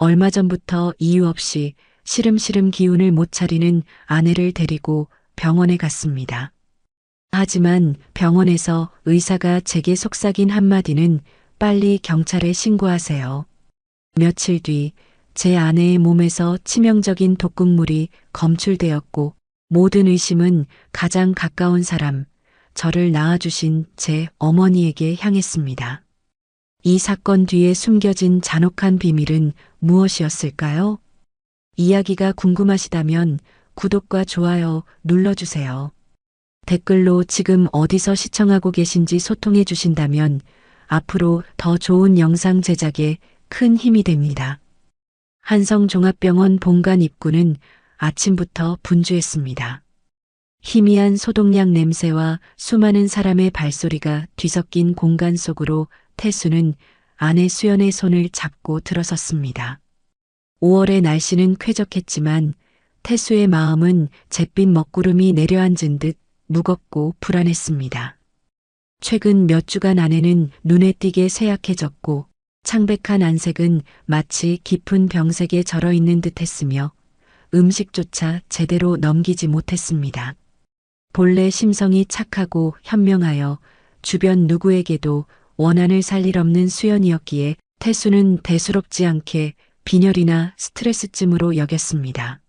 얼마 전부터 이유 없이 시름시름 기운을 못 차리는 아내를 데리고 병원에 갔습니다. 하지만 병원에서 의사가 제게 속삭인 한마디는 빨리 경찰에 신고하세요. 며칠 뒤 제 아내의 몸에서 치명적인 독극물이 검출되었고 모든 의심은 가장 가까운 사람, 저를 낳아주신 제 어머니에게 향했습니다. 이 사건 뒤에 숨겨진 잔혹한 비밀은 무엇이었을까요? 이야기가 궁금하시다면 구독과 좋아요 눌러주세요. 댓글로 지금 어디서 시청하고 계신지 소통해 주신다면 앞으로 더 좋은 영상 제작에 큰 힘이 됩니다. 한성종합병원 본관 입구는 아침부터 분주했습니다. 희미한 소독약 냄새와 수많은 사람의 발소리가 뒤섞인 공간 속으로 태수는 아내 수연의 손을 잡고 들어섰습니다. 5월의 날씨는 쾌적했지만 태수의 마음은 잿빛 먹구름이 내려앉은 듯 무겁고 불안했습니다. 최근 몇 주간 아내는 눈에 띄게 쇠약해졌고 창백한 안색은 마치 깊은 병색에 절어있는 듯했으며 음식조차 제대로 넘기지 못했습니다. 본래 심성이 착하고 현명하여 주변 누구에게도 원한을 살 일 없는 수연이었기에 태수는 대수롭지 않게 빈혈이나 스트레스쯤으로 여겼습니다.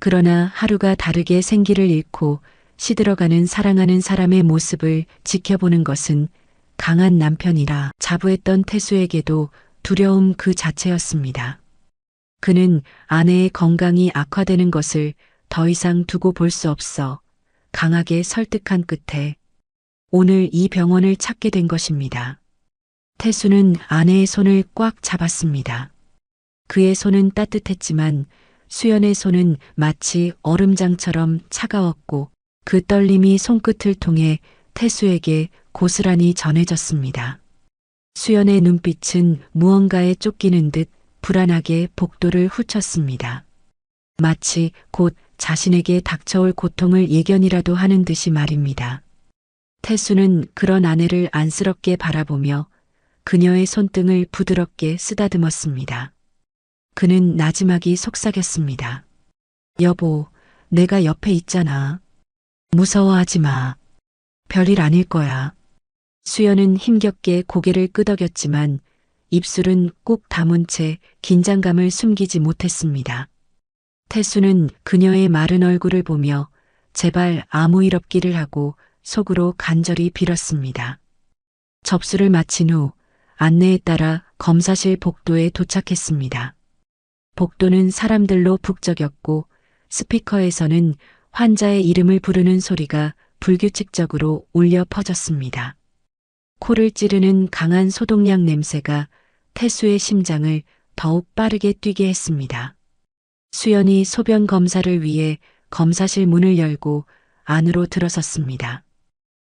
그러나 하루가 다르게 생기를 잃고 시들어가는 사랑하는 사람의 모습을 지켜보는 것은 강한 남편이라 자부했던 태수에게도 두려움 그 자체였습니다. 그는 아내의 건강이 악화되는 것을 더 이상 두고 볼 수 없어 강하게 설득한 끝에 오늘 이 병원을 찾게 된 것입니다. 태수는 아내의 손을 꽉 잡았습니다. 그의 손은 따뜻했지만 수연의 손은 마치 얼음장처럼 차가웠고 그 떨림이 손끝을 통해 태수에게 고스란히 전해졌습니다. 수연의 눈빛은 무언가에 쫓기는 듯 불안하게 복도를 훑었습니다. 마치 곧 자신에게 닥쳐올 고통을 예견이라도 하는 듯이 말입니다. 태수는 그런 아내를 안쓰럽게 바라보며 그녀의 손등을 부드럽게 쓰다듬었습니다. 그는 나지막이 속삭였습니다. 여보, 내가 옆에 있잖아. 무서워하지 마. 별일 아닐 거야. 수연은 힘겹게 고개를 끄덕였지만 입술은 꾹 다문 채 긴장감을 숨기지 못했습니다. 태수는 그녀의 마른 얼굴을 보며 제발 아무 일 없기를 하고 속으로 간절히 빌었습니다. 접수를 마친 후 안내에 따라 검사실 복도에 도착했습니다. 복도는 사람들로 북적였고 스피커에서는 환자의 이름을 부르는 소리가 불규칙적으로 울려 퍼졌습니다. 코를 찌르는 강한 소독약 냄새가 태수의 심장을 더욱 빠르게 뛰게 했습니다. 수연이 소변 검사를 위해 검사실 문을 열고 안으로 들어섰습니다.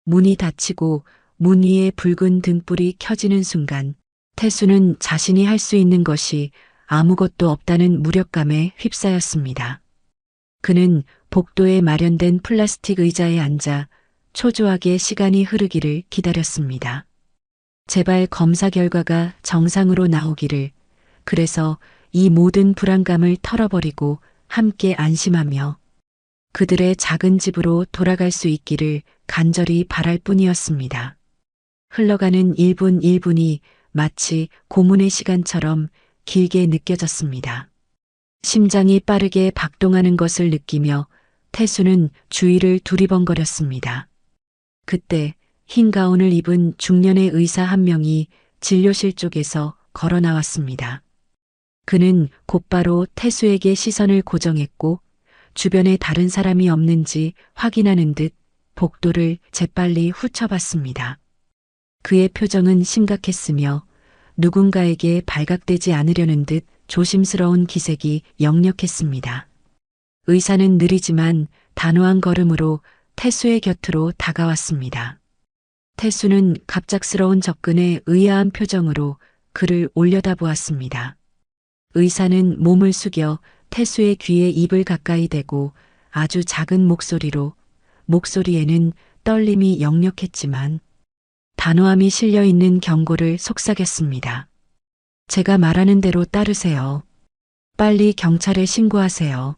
문이 닫히고 문 위에 붉은 등불이 켜지는 순간 태수는 자신이 할 수 있는 것이 아무것도 없다는 무력감에 휩싸였습니다. 그는 복도에 마련된 플라스틱 의자에 앉아 초조하게 시간이 흐르기를 기다렸습니다. 제발 검사 결과가 정상으로 나오기를, 그래서 이 모든 불안감을 털어버리고 함께 안심하며 그들의 작은 집으로 돌아갈 수 있기를 간절히 바랄 뿐이었습니다. 흘러가는 1분 1분이 마치 고문의 시간처럼 길게 느껴졌습니다. 심장이 빠르게 박동하는 것을 느끼며 태수는 주위를 두리번거렸습니다. 그때 흰 가운을 입은 중년의 의사 한 명이 진료실 쪽에서 걸어 나왔습니다. 그는 곧바로 태수에게 시선을 고정했고 주변에 다른 사람이 없는지 확인하는 듯 복도를 재빨리 훑어봤습니다. 그의 표정은 심각했으며 누군가에게 발각되지 않으려는 듯 조심스러운 기색이 역력했습니다. 의사는 느리지만 단호한 걸음으로 태수의 곁으로 다가왔습니다. 태수는 갑작스러운 접근에 의아한 표정으로 그를 올려다보았습니다. 의사는 몸을 숙여 태수의 귀에 입을 가까이 대고 아주 작은 목소리로, 목소리에는 떨림이 역력했지만 단호함이 실려 있는 경고를 속삭였습니다. 제가 말하는 대로 따르세요. 빨리 경찰에 신고하세요.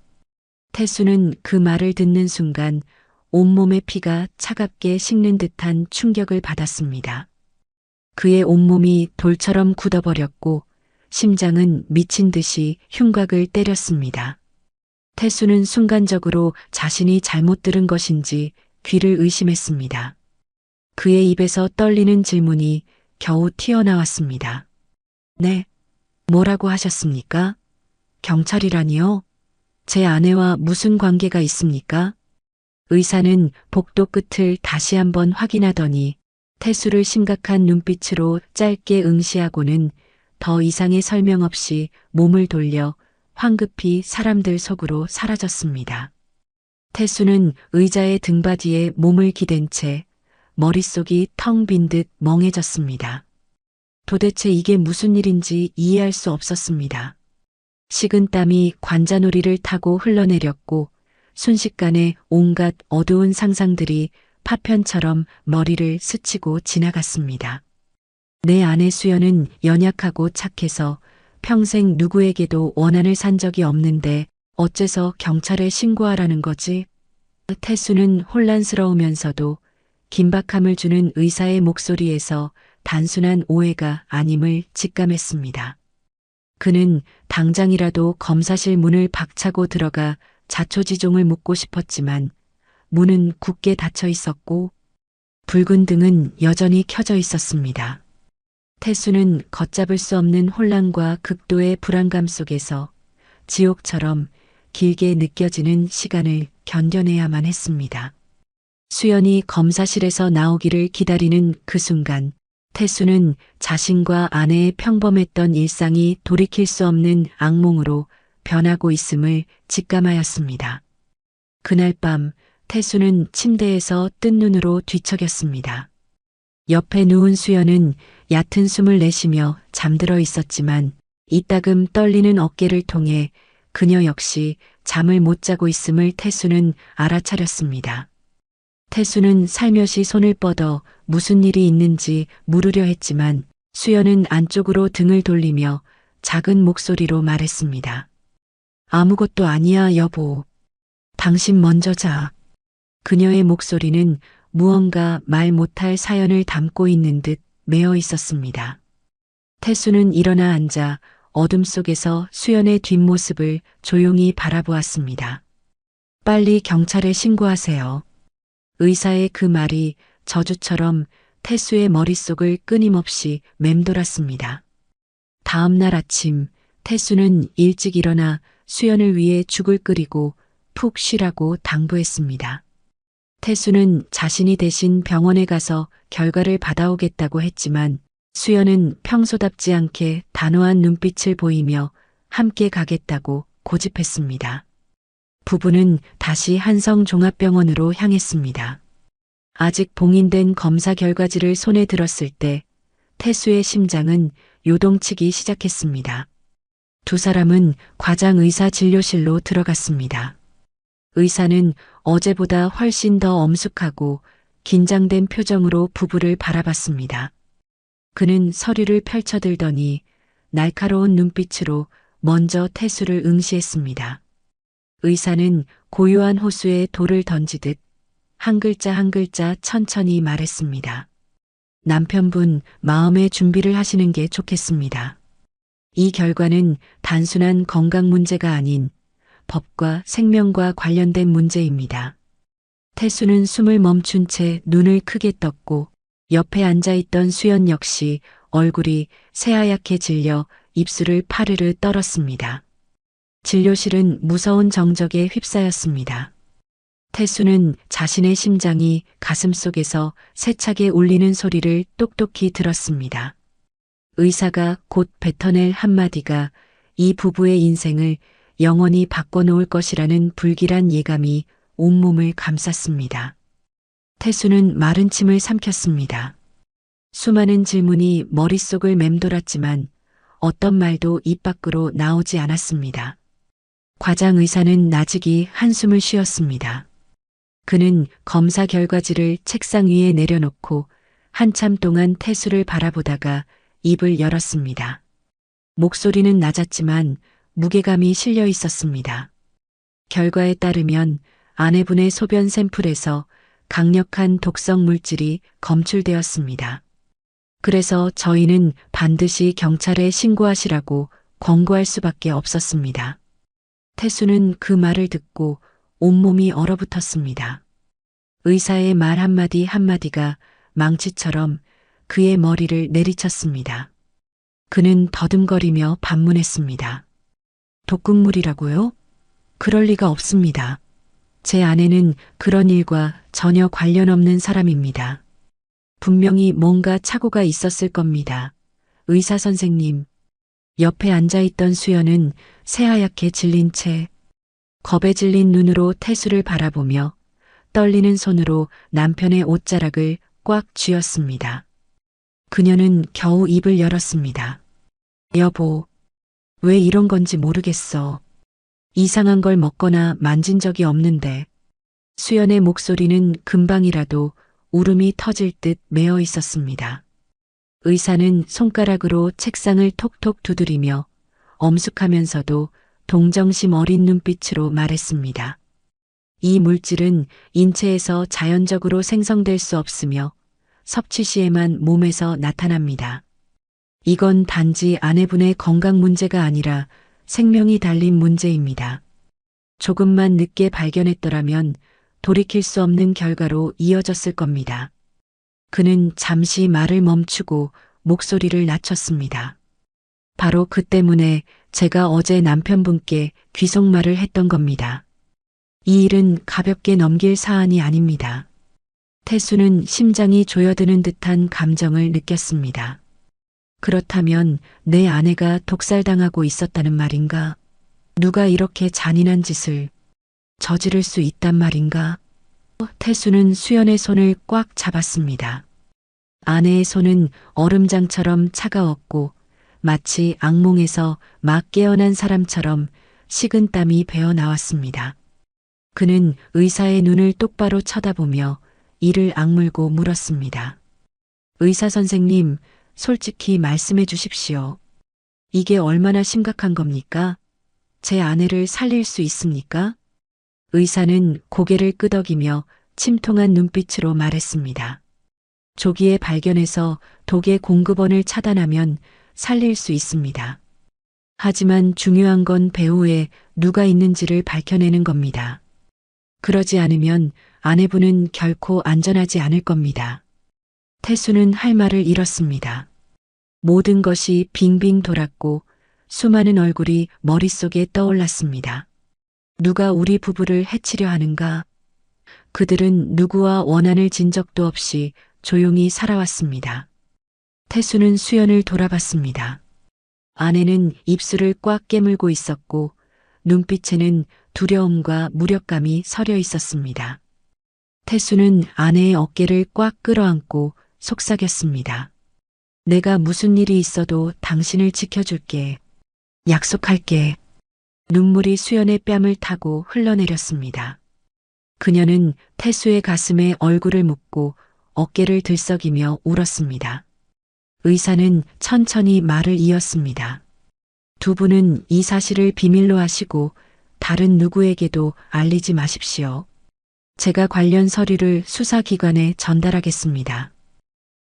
태수는 그 말을 듣는 순간 온몸의 피가 차갑게 식는 듯한 충격을 받았습니다. 그의 온몸이 돌처럼 굳어버렸고 심장은 미친 듯이 흉곽을 때렸습니다. 태수는 순간적으로 자신이 잘못 들은 것인지 귀를 의심했습니다. 그의 입에서 떨리는 질문이 겨우 튀어나왔습니다. 네, 뭐라고 하셨습니까? 경찰이라니요? 제 아내와 무슨 관계가 있습니까? 의사는 복도 끝을 다시 한번 확인하더니 태수를 심각한 눈빛으로 짧게 응시하고는 더 이상의 설명 없이 몸을 돌려 황급히 사람들 속으로 사라졌습니다. 태수는 의자의 등받이에 몸을 기댄 채 머릿속이 텅 빈 듯 멍해졌습니다. 도대체 이게 무슨 일인지 이해할 수 없었습니다. 식은땀이 관자놀이를 타고 흘러내렸고 순식간에 온갖 어두운 상상들이 파편처럼 머리를 스치고 지나갔습니다. 내 아내 수연은 연약하고 착해서 평생 누구에게도 원한을 산 적이 없는데 어째서 경찰에 신고하라는 거지? 태수는 혼란스러우면서도 긴박함을 주는 의사의 목소리에서 단순한 오해가 아님을 직감했습니다. 그는 당장이라도 검사실 문을 박차고 들어가 자초지종을 묻고 싶었지만 문은 굳게 닫혀 있었고 붉은 등은 여전히 켜져 있었습니다. 태수는 걷잡을 수 없는 혼란과 극도의 불안감 속에서 지옥처럼 길게 느껴지는 시간을 견뎌내야만 했습니다. 수연이 검사실에서 나오기를 기다리는 그 순간 태수는 자신과 아내의 평범했던 일상이 돌이킬 수 없는 악몽으로 변하고 있음을 직감하였습니다. 그날 밤 태수는 침대에서 뜬 눈으로 뒤척였습니다. 옆에 누운 수연은 얕은 숨을 내쉬며 잠들어 있었지만 이따금 떨리는 어깨를 통해 그녀 역시 잠을 못 자고 있음을 태수는 알아차렸습니다. 태수는 살며시 손을 뻗어 무슨 일이 있는지 물으려 했지만 수연은 안쪽으로 등을 돌리며 작은 목소리로 말했습니다. 아무것도 아니야, 여보. 당신 먼저 자. 그녀의 목소리는 무언가 말 못할 사연을 담고 있는 듯 매어 있었습니다. 태수는 일어나 앉아 어둠 속에서 수연의 뒷모습을 조용히 바라보았습니다. 빨리 경찰에 신고하세요. 의사의 그 말이 저주처럼 태수의 머릿속을 끊임없이 맴돌았습니다. 다음 날 아침 태수는 일찍 일어나 수연을 위해 죽을 끓이고 푹 쉬라고 당부했습니다. 태수는 자신이 대신 병원에 가서 결과를 받아오겠다고 했지만 수연은 평소답지 않게 단호한 눈빛을 보이며 함께 가겠다고 고집했습니다. 부부는 다시 한성종합병원으로 향했습니다. 아직 봉인된 검사 결과지를 손에 들었을 때 태수의 심장은 요동치기 시작했습니다. 두 사람은 과장 의사 진료실로 들어갔습니다. 의사는 어제보다 훨씬 더 엄숙하고 긴장된 표정으로 부부를 바라봤습니다. 그는 서류를 펼쳐들더니 날카로운 눈빛으로 먼저 태수를 응시했습니다. 의사는 고요한 호수에 돌을 던지듯 한 글자 한 글자 천천히 말했습니다. 남편분 마음의 준비를 하시는 게 좋겠습니다. 이 결과는 단순한 건강 문제가 아닌 법과 생명과 관련된 문제입니다. 태수는 숨을 멈춘 채 눈을 크게 떴고 옆에 앉아있던 수연 역시 얼굴이 새하얗게 질려 입술을 파르르 떨었습니다. 진료실은 무서운 정적에 휩싸였습니다. 태수는 자신의 심장이 가슴속에서 세차게 울리는 소리를 똑똑히 들었습니다. 의사가 곧 뱉어낼 한마디가 이 부부의 인생을 영원히 바꿔놓을 것이라는 불길한 예감이 온몸을 감쌌습니다. 태수는 마른 침을 삼켰습니다. 수많은 질문이 머릿속을 맴돌았지만 어떤 말도 입 밖으로 나오지 않았습니다. 과장 의사는 나직이 한숨을 쉬었습니다. 그는 검사 결과지를 책상 위에 내려놓고 한참 동안 태수를 바라보다가 입을 열었습니다. 목소리는 낮았지만 무게감이 실려 있었습니다. 결과에 따르면 아내분의 소변 샘플에서 강력한 독성 물질이 검출되었습니다. 그래서 저희는 반드시 경찰에 신고하시라고 권고할 수밖에 없었습니다. 태수는 그 말을 듣고 온몸이 얼어붙었습니다. 의사의 말 한마디 한마디가 망치처럼 그의 머리를 내리쳤습니다. 그는 더듬거리며 반문했습니다. 독극물이라고요? 그럴 리가 없습니다. 제 아내는 그런 일과 전혀 관련 없는 사람입니다. 분명히 뭔가 착오가 있었을 겁니다. 의사 선생님. 옆에 앉아있던 수연은 새하얗게 질린 채 겁에 질린 눈으로 태수를 바라보며 떨리는 손으로 남편의 옷자락을 꽉 쥐었습니다. 그녀는 겨우 입을 열었습니다. 여보, 왜 이런 건지 모르겠어. 이상한 걸 먹거나 만진 적이 없는데. 수연의 목소리는 금방이라도 울음이 터질 듯 메어 있었습니다. 의사는 손가락으로 책상을 톡톡 두드리며 엄숙하면서도 동정심 어린 눈빛으로 말했습니다. 이 물질은 인체에서 자연적으로 생성될 수 없으며 섭취 시에만 몸에서 나타납니다. 이건 단지 아내분의 건강 문제가 아니라 생명이 달린 문제입니다. 조금만 늦게 발견했더라면 돌이킬 수 없는 결과로 이어졌을 겁니다. 그는 잠시 말을 멈추고 목소리를 낮췄습니다. 바로 그 때문에 제가 어제 남편분께 귀속말을 했던 겁니다. 이 일은 가볍게 넘길 사안이 아닙니다. 태수는 심장이 조여드는 듯한 감정을 느꼈습니다. 그렇다면 내 아내가 독살당하고 있었다는 말인가? 누가 이렇게 잔인한 짓을 저지를 수 있단 말인가? 태수는 수연의 손을 꽉 잡았습니다. 아내의 손은 얼음장처럼 차가웠고 마치 악몽에서 막 깨어난 사람처럼 식은땀이 배어 나왔습니다. 그는 의사의 눈을 똑바로 쳐다보며 이를 악물고 물었습니다. 의사 선생님, 솔직히 말씀해 주십시오. 이게 얼마나 심각한 겁니까? 제 아내를 살릴 수 있습니까? 의사는 고개를 끄덕이며 침통한 눈빛으로 말했습니다. 조기에 발견해서 독의 공급원을 차단하면 살릴 수 있습니다. 하지만 중요한 건 배후에 누가 있는지를 밝혀내는 겁니다. 그러지 않으면 아내분은 결코 안전하지 않을 겁니다. 태수는 할 말을 잃었습니다. 모든 것이 빙빙 돌았고 수많은 얼굴이 머릿속에 떠올랐습니다. 누가 우리 부부를 해치려 하는가? 그들은 누구와 원한을 진 적도 없이 조용히 살아왔습니다. 태수는 수연을 돌아봤습니다. 아내는 입술을 꽉 깨물고 있었고 눈빛에는 두려움과 무력감이 서려 있었습니다. 태수는 아내의 어깨를 꽉 끌어안고 속삭였습니다. 내가 무슨 일이 있어도 당신을 지켜줄게. 약속할게. 눈물이 수연의 뺨을 타고 흘러내렸습니다. 그녀는 태수의 가슴에 얼굴을 묻고 어깨를 들썩이며 울었습니다. 의사는 천천히 말을 이었습니다. 두 분은 이 사실을 비밀로 하시고 다른 누구에게도 알리지 마십시오. 제가 관련 서류를 수사기관에 전달하겠습니다.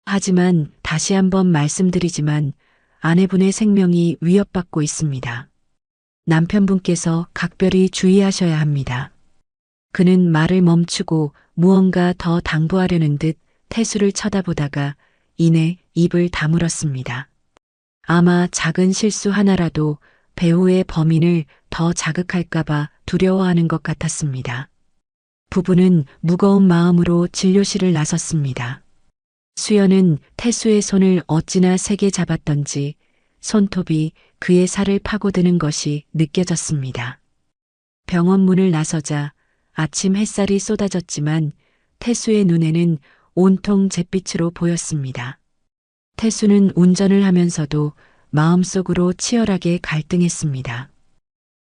하지만 다시 한번 말씀드리지만 아내분의 생명이 위협받고 있습니다. 남편분께서 각별히 주의하셔야 합니다. 그는 말을 멈추고 무언가 더 당부하려는 듯 태수를 쳐다보다가 이내 입을 다물었습니다. 아마 작은 실수 하나라도 배우의 범인을 더 자극할까봐 두려워하는 것 같았습니다. 부부는 무거운 마음으로 진료실을 나섰습니다. 수연은 태수의 손을 어찌나 세게 잡았던지 손톱이 그의 살을 파고드는 것이 느껴졌습니다. 병원 문을 나서자 아침 햇살이 쏟아졌지만 태수의 눈에는 온통 잿빛으로 보였습니다. 태수는 운전을 하면서도 마음속으로 치열하게 갈등했습니다.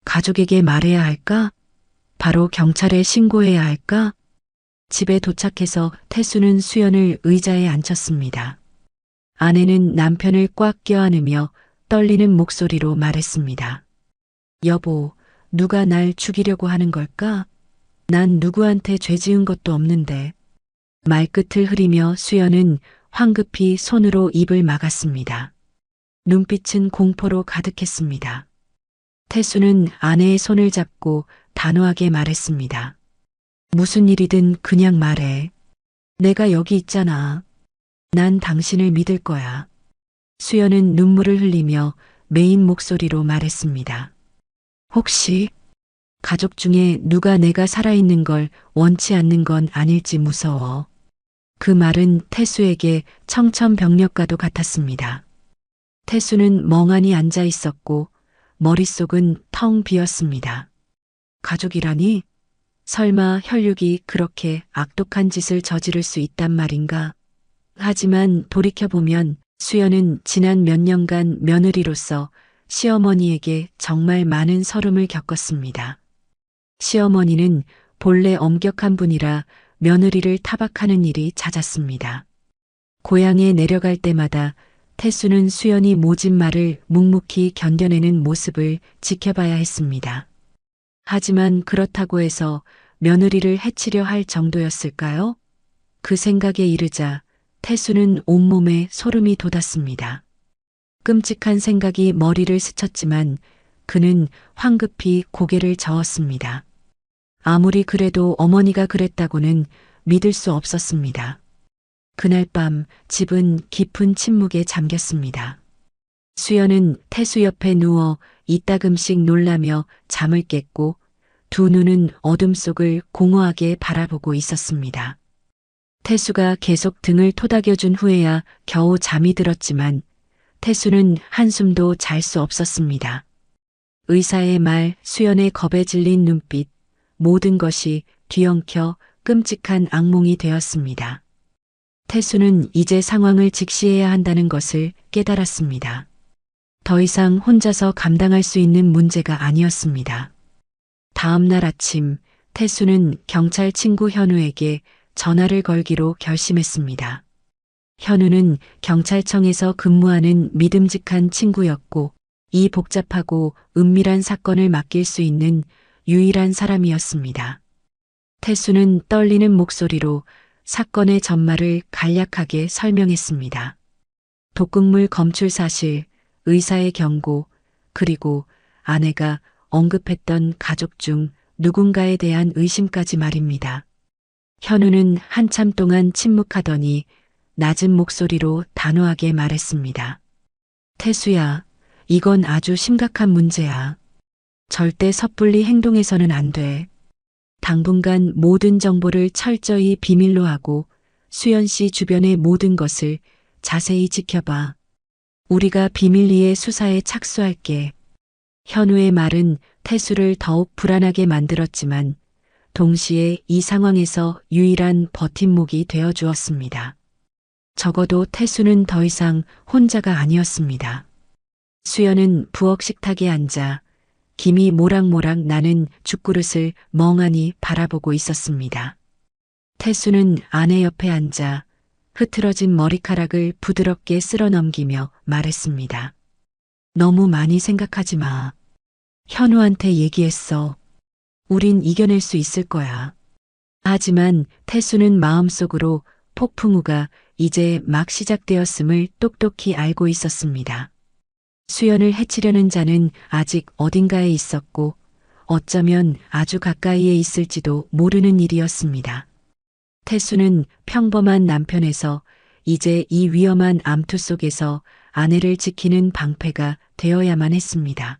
가족에게 말해야 할까? 바로 경찰에 신고해야 할까? 집에 도착해서 태수는 수연을 의자에 앉혔습니다. 아내는 남편을 꽉 껴안으며 떨리는 목소리로 말했습니다. 여보, 누가 날 죽이려고 하는 걸까? 난 누구한테 죄 지은 것도 없는데. 말끝을 흐리며 수연은 황급히 손으로 입을 막았습니다. 눈빛은 공포로 가득했습니다. 태수는 아내의 손을 잡고 단호하게 말했습니다. 무슨 일이든 그냥 말해. 내가 여기 있잖아. 난 당신을 믿을 거야. 수연은 눈물을 흘리며 메인 목소리로 말했습니다. 혹시 가족 중에 누가 내가 살아있는 걸 원치 않는 건 아닐지 무서워. 그 말은 태수에게 청천벽력과도 같았습니다. 태수는 멍하니 앉아 있었고 머릿속은 텅 비었습니다. 가족이라니? 설마 혈육이 그렇게 악독한 짓을 저지를 수 있단 말인가? 하지만 돌이켜보면 수연은 지난 몇 년간 며느리로서 시어머니에게 정말 많은 서름을 겪었습니다. 시어머니는 본래 엄격한 분이라 며느리를 타박하는 일이 잦았습니다. 고향에 내려갈 때마다 태수는 수연이 모진 말을 묵묵히 견뎌내는 모습을 지켜봐야 했습니다. 하지만 그렇다고 해서 며느리를 해치려 할 정도였을까요? 그 생각에 이르자 태수는 온몸에 소름이 돋았습니다. 끔찍한 생각이 머리를 스쳤지만 그는 황급히 고개를 저었습니다. 아무리 그래도 어머니가 그랬다고는 믿을 수 없었습니다. 그날 밤 집은 깊은 침묵에 잠겼습니다. 수연은 태수 옆에 누워 이따금씩 놀라며 잠을 깼고 두 눈은 어둠 속을 공허하게 바라보고 있었습니다. 태수가 계속 등을 토닥여준 후에야 겨우 잠이 들었지만 태수는 한숨도 잘 수 없었습니다. 의사의 말, 수연의 겁에 질린 눈빛, 모든 것이 뒤엉켜 끔찍한 악몽이 되었습니다. 태수는 이제 상황을 직시해야 한다는 것을 깨달았습니다. 더 이상 혼자서 감당할 수 있는 문제가 아니었습니다. 다음 날 아침, 태수는 경찰 친구 현우에게 전화를 걸기로 결심했습니다. 현우는 경찰청에서 근무하는 믿음직한 친구였고 이 복잡하고 은밀한 사건을 맡길 수 있는 유일한 사람이었습니다. 태수는 떨리는 목소리로 사건의 전말을 간략하게 설명했습니다. 독극물 검출 사실, 의사의 경고, 그리고 아내가 언급했던 가족 중 누군가에 대한 의심까지 말입니다. 현우는 한참 동안 침묵하더니 낮은 목소리로 단호하게 말했습니다. 태수야, 이건 아주 심각한 문제야. 절대 섣불리 행동해서는 안 돼. 당분간 모든 정보를 철저히 비밀로 하고 수연 씨 주변의 모든 것을 자세히 지켜봐. 우리가 비밀리에 수사에 착수할게. 현우의 말은 태수를 더욱 불안하게 만들었지만 동시에 이 상황에서 유일한 버팀목이 되어 주었습니다. 적어도 태수는 더 이상 혼자가 아니었습니다. 수연은 부엌 식탁에 앉아 김이 모락모락 나는 죽그릇을 멍하니 바라보고 있었습니다. 태수는 아내 옆에 앉아 흐트러진 머리카락을 부드럽게 쓸어 넘기며 말했습니다. 너무 많이 생각하지 마. 현우한테 얘기했어. 우린 이겨낼 수 있을 거야. 하지만 태수는 마음속으로 폭풍우가 이제 막 시작되었음을 똑똑히 알고 있었습니다. 수연을 해치려는 자는 아직 어딘가에 있었고 어쩌면 아주 가까이에 있을지도 모르는 일이었습니다. 태수는 평범한 남편에서 이제 이 위험한 암투 속에서 아내를 지키는 방패가 되어야만 했습니다.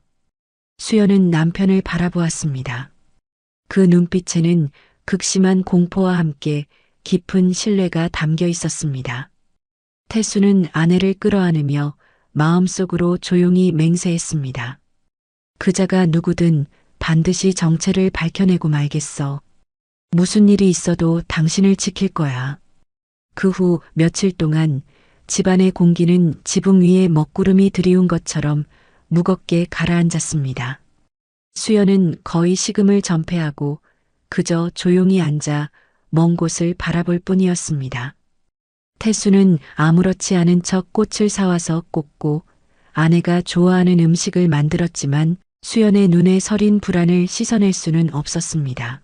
수연은 남편을 바라보았습니다. 그 눈빛에는 극심한 공포와 함께 깊은 신뢰가 담겨 있었습니다. 태수는 아내를 끌어안으며 마음속으로 조용히 맹세했습니다. 그자가 누구든 반드시 정체를 밝혀내고 말겠어. 무슨 일이 있어도 당신을 지킬 거야. 그 후 며칠 동안 집안의 공기는 지붕 위에 먹구름이 들이운 것처럼 무겁게 가라앉았습니다. 수연은 거의 식음을 전폐하고 그저 조용히 앉아 먼 곳을 바라볼 뿐이었습니다. 태수는 아무렇지 않은 척 꽃을 사와서 꽂고 아내가 좋아하는 음식을 만들었지만 수연의 눈에 서린 불안을 씻어낼 수는 없었습니다.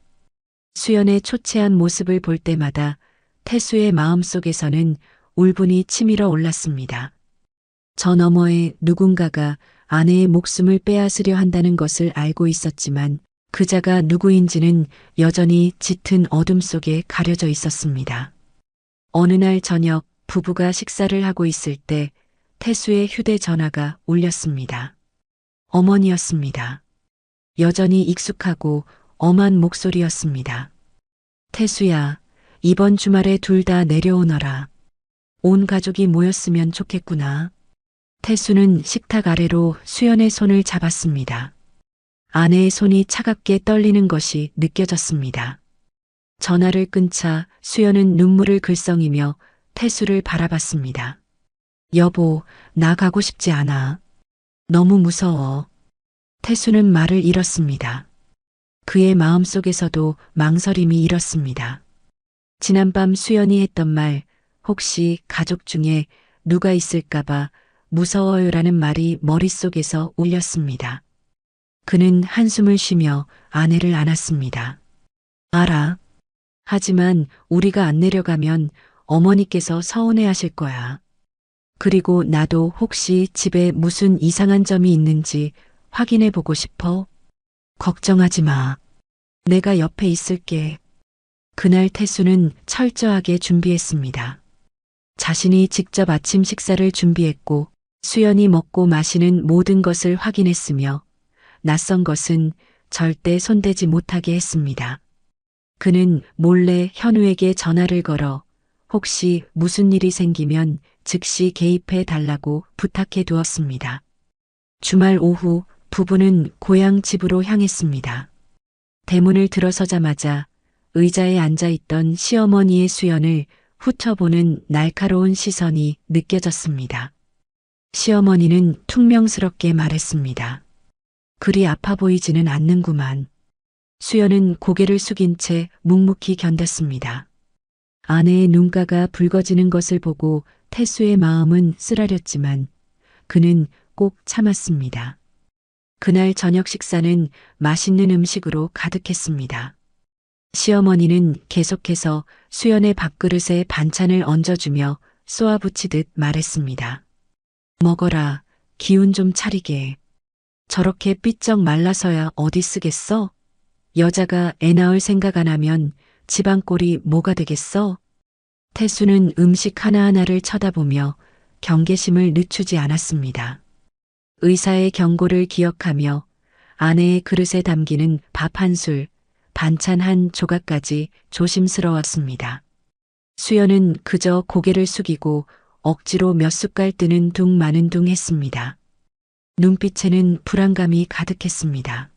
수연의 초췌한 모습을 볼 때마다 태수의 마음속에서는 울분이 치밀어 올랐습니다. 저 너머에 누군가가 아내의 목숨을 빼앗으려 한다는 것을 알고 있었지만 그 자가 누구인지는 여전히 짙은 어둠 속에 가려져 있었습니다. 어느 날 저녁 부부가 식사를 하고 있을 때 태수의 휴대전화가 울렸습니다. 어머니였습니다. 여전히 익숙하고 엄한 목소리였습니다. 태수야, 이번 주말에 둘 다 내려오너라. 온 가족이 모였으면 좋겠구나. 태수는 식탁 아래로 수연의 손을 잡았습니다. 아내의 손이 차갑게 떨리는 것이 느껴졌습니다. 전화를 끊자 수연은 눈물을 글썽이며 태수를 바라봤습니다. 여보, 나 가고 싶지 않아. 너무 무서워. 태수는 말을 잃었습니다. 그의 마음속에서도 망설임이 일었습니다. 지난밤 수연이 했던 말, 혹시 가족 중에 누가 있을까봐 무서워요라는 말이 머릿속에서 울렸습니다. 그는 한숨을 쉬며 아내를 안았습니다. 알아. 하지만 우리가 안 내려가면 어머니께서 서운해하실 거야. 그리고 나도 혹시 집에 무슨 이상한 점이 있는지 확인해 보고 싶어. 걱정하지 마. 내가 옆에 있을게. 그날 태수는 철저하게 준비했습니다. 자신이 직접 아침 식사를 준비했고 수연이 먹고 마시는 모든 것을 확인했으며 낯선 것은 절대 손대지 못하게 했습니다. 그는 몰래 현우에게 전화를 걸어 혹시 무슨 일이 생기면 즉시 개입해 달라고 부탁해 두었습니다. 주말 오후 부부는 고향 집으로 향했습니다. 대문을 들어서자마자 의자에 앉아있던 시어머니의 수연을 훑어보는 날카로운 시선이 느껴졌습니다. 시어머니는 퉁명스럽게 말했습니다. 그리 아파 보이지는 않는구만. 수연은 고개를 숙인 채 묵묵히 견뎠습니다. 아내의 눈가가 붉어지는 것을 보고 태수의 마음은 쓰라렸지만 그는 꼭 참았습니다. 그날 저녁 식사는 맛있는 음식으로 가득했습니다. 시어머니는 계속해서 수연의 밥그릇에 반찬을 얹어주며 쏘아붙이듯 말했습니다. 먹어라, 기운 좀 차리게. 저렇게 삐쩍 말라서야 어디 쓰겠어? 여자가 애 낳을 생각 안 하면 집안 꼴이 뭐가 되겠어? 태수는 음식 하나하나를 쳐다보며 경계심을 늦추지 않았습니다. 의사의 경고를 기억하며 아내의 그릇에 담기는 밥 한 술, 반찬 한 조각까지 조심스러웠습니다. 수연은 그저 고개를 숙이고 억지로 몇 숟갈 뜨는 둥 마는 둥 했습니다. 눈빛에는 불안감이 가득했습니다.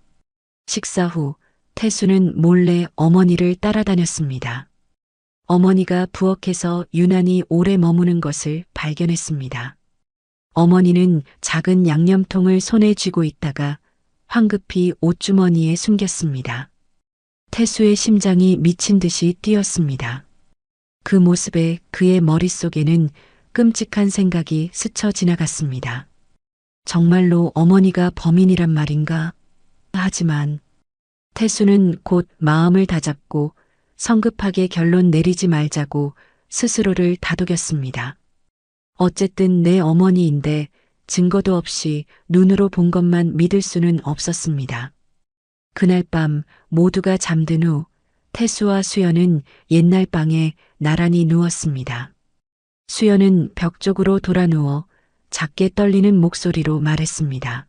식사 후 태수는 몰래 어머니를 따라다녔습니다. 어머니가 부엌에서 유난히 오래 머무는 것을 발견했습니다. 어머니는 작은 양념통을 손에 쥐고 있다가 황급히 옷주머니에 숨겼습니다. 태수의 심장이 미친 듯이 뛰었습니다. 그 모습에 그의 머릿속에는 끔찍한 생각이 스쳐 지나갔습니다. 정말로 어머니가 범인이란 말인가? 하지만 태수는 곧 마음을 다잡고 성급하게 결론 내리지 말자고 스스로를 다독였습니다. 어쨌든 내 어머니인데 증거도 없이 눈으로 본 것만 믿을 수는 없었습니다. 그날 밤 모두가 잠든 후 태수와 수연은 옛날 방에 나란히 누웠습니다. 수연은 벽 쪽으로 돌아 누워 작게 떨리는 목소리로 말했습니다.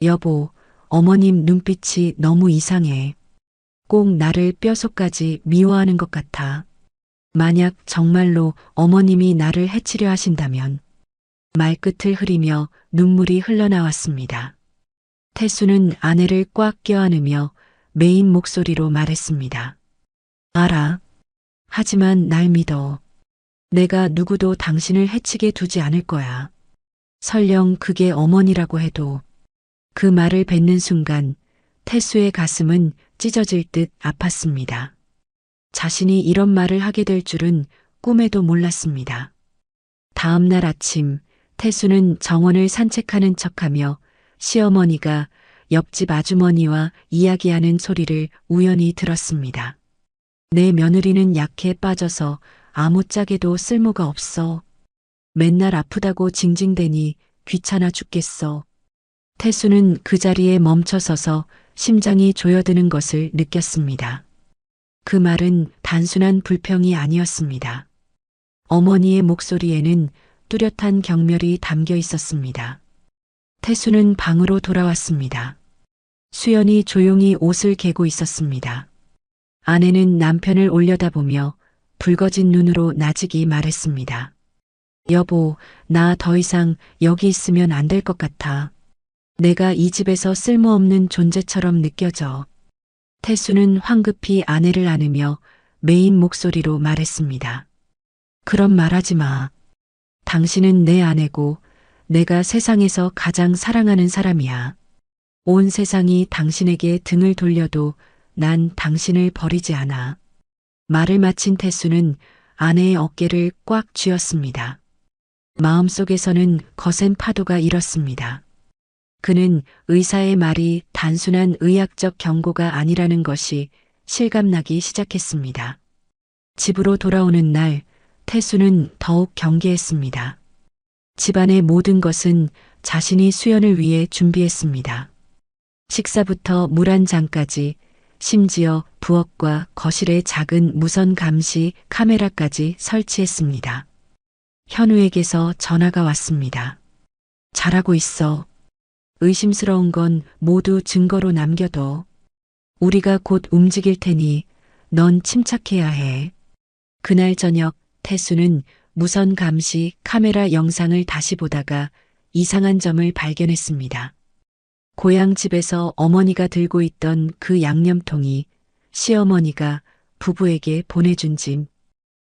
여보, 어머님 눈빛이 너무 이상해. 꼭 나를 뼛속까지 미워하는 것 같아. 만약 정말로 어머님이 나를 해치려 하신다면 말끝을 흐리며 눈물이 흘러나왔습니다. 태수는 아내를 꽉 껴안으며 메인 목소리로 말했습니다. 알아. 하지만 날 믿어. 내가 누구도 당신을 해치게 두지 않을 거야. 설령 그게 어머니라고 해도. 그 말을 뱉는 순간 태수의 가슴은 찢어질 듯 아팠습니다. 자신이 이런 말을 하게 될 줄은 꿈에도 몰랐습니다. 다음 날 아침 태수는 정원을 산책하는 척하며 시어머니가 옆집 아주머니와 이야기하는 소리를 우연히 들었습니다. 내 며느리는 약해 빠져서 아무짝에도 쓸모가 없어. 맨날 아프다고 징징대니 귀찮아 죽겠어. 태수는 그 자리에 멈춰서서 심장이 조여드는 것을 느꼈습니다. 그 말은 단순한 불평이 아니었습니다. 어머니의 목소리에는 뚜렷한 경멸이 담겨 있었습니다. 태수는 방으로 돌아왔습니다. 수연이 조용히 옷을 개고 있었습니다. 아내는 남편을 올려다보며 붉어진 눈으로 나직이 말했습니다. 여보, 나 더 이상 여기 있으면 안 될 것 같아. 내가 이 집에서 쓸모없는 존재처럼 느껴져. 태수는 황급히 아내를 안으며 메인 목소리로 말했습니다. 그런 말하지 마. 당신은 내 아내고 내가 세상에서 가장 사랑하는 사람이야. 온 세상이 당신에게 등을 돌려도 난 당신을 버리지 않아. 말을 마친 태수는 아내의 어깨를 꽉 쥐었습니다. 마음속에서는 거센 파도가 일었습니다. 그는 의사의 말이 단순한 의학적 경고가 아니라는 것이 실감나기 시작했습니다. 집으로 돌아오는 날, 태수는 더욱 경계했습니다. 집안의 모든 것은 자신이 수연을 위해 준비했습니다. 식사부터 물 한 잔까지, 심지어 부엌과 거실에 작은 무선 감시 카메라까지 설치했습니다. 현우에게서 전화가 왔습니다. 잘하고 있어. 의심스러운 건 모두 증거로 남겨둬. 우리가 곧 움직일 테니 넌 침착해야 해. 그날 저녁 태수는 무선 감시 카메라 영상을 다시 보다가 이상한 점을 발견했습니다. 고향 집에서 어머니가 들고 있던 그 양념통이 시어머니가 부부에게 보내준 짐,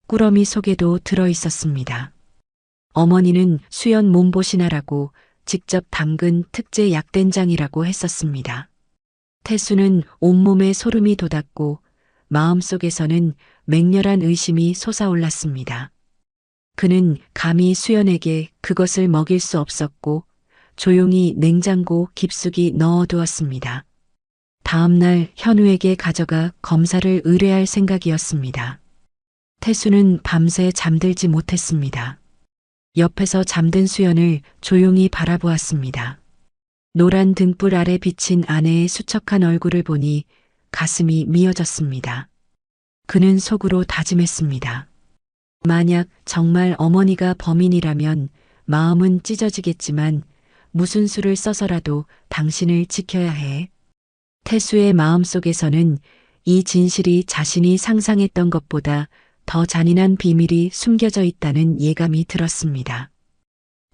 꾸러미 속에도 들어 있었습니다. 어머니는 수연 몸보신하라고 직접 담근 특제 약된장이라고 했었습니다. 태수는 온몸에 소름이 돋았고 마음속에서는 맹렬한 의심이 솟아올랐습니다. 그는 감히 수연에게 그것을 먹일 수 없었고 조용히 냉장고 깊숙이 넣어두었습니다. 다음 날 현우에게 가져가 검사를 의뢰할 생각이었습니다. 태수는 밤새 잠들지 못했습니다. 옆에서 잠든 수연을 조용히 바라보았습니다. 노란 등불 아래 비친 아내의 수척한 얼굴을 보니 가슴이 미어졌습니다. 그는 속으로 다짐했습니다. 만약 정말 어머니가 범인이라면 마음은 찢어지겠지만 무슨 수를 써서라도 당신을 지켜야 해. 태수의 마음속에서는 이 진실이 자신이 상상했던 것보다 더 잔인한 비밀이 숨겨져 있다는 예감이 들었습니다.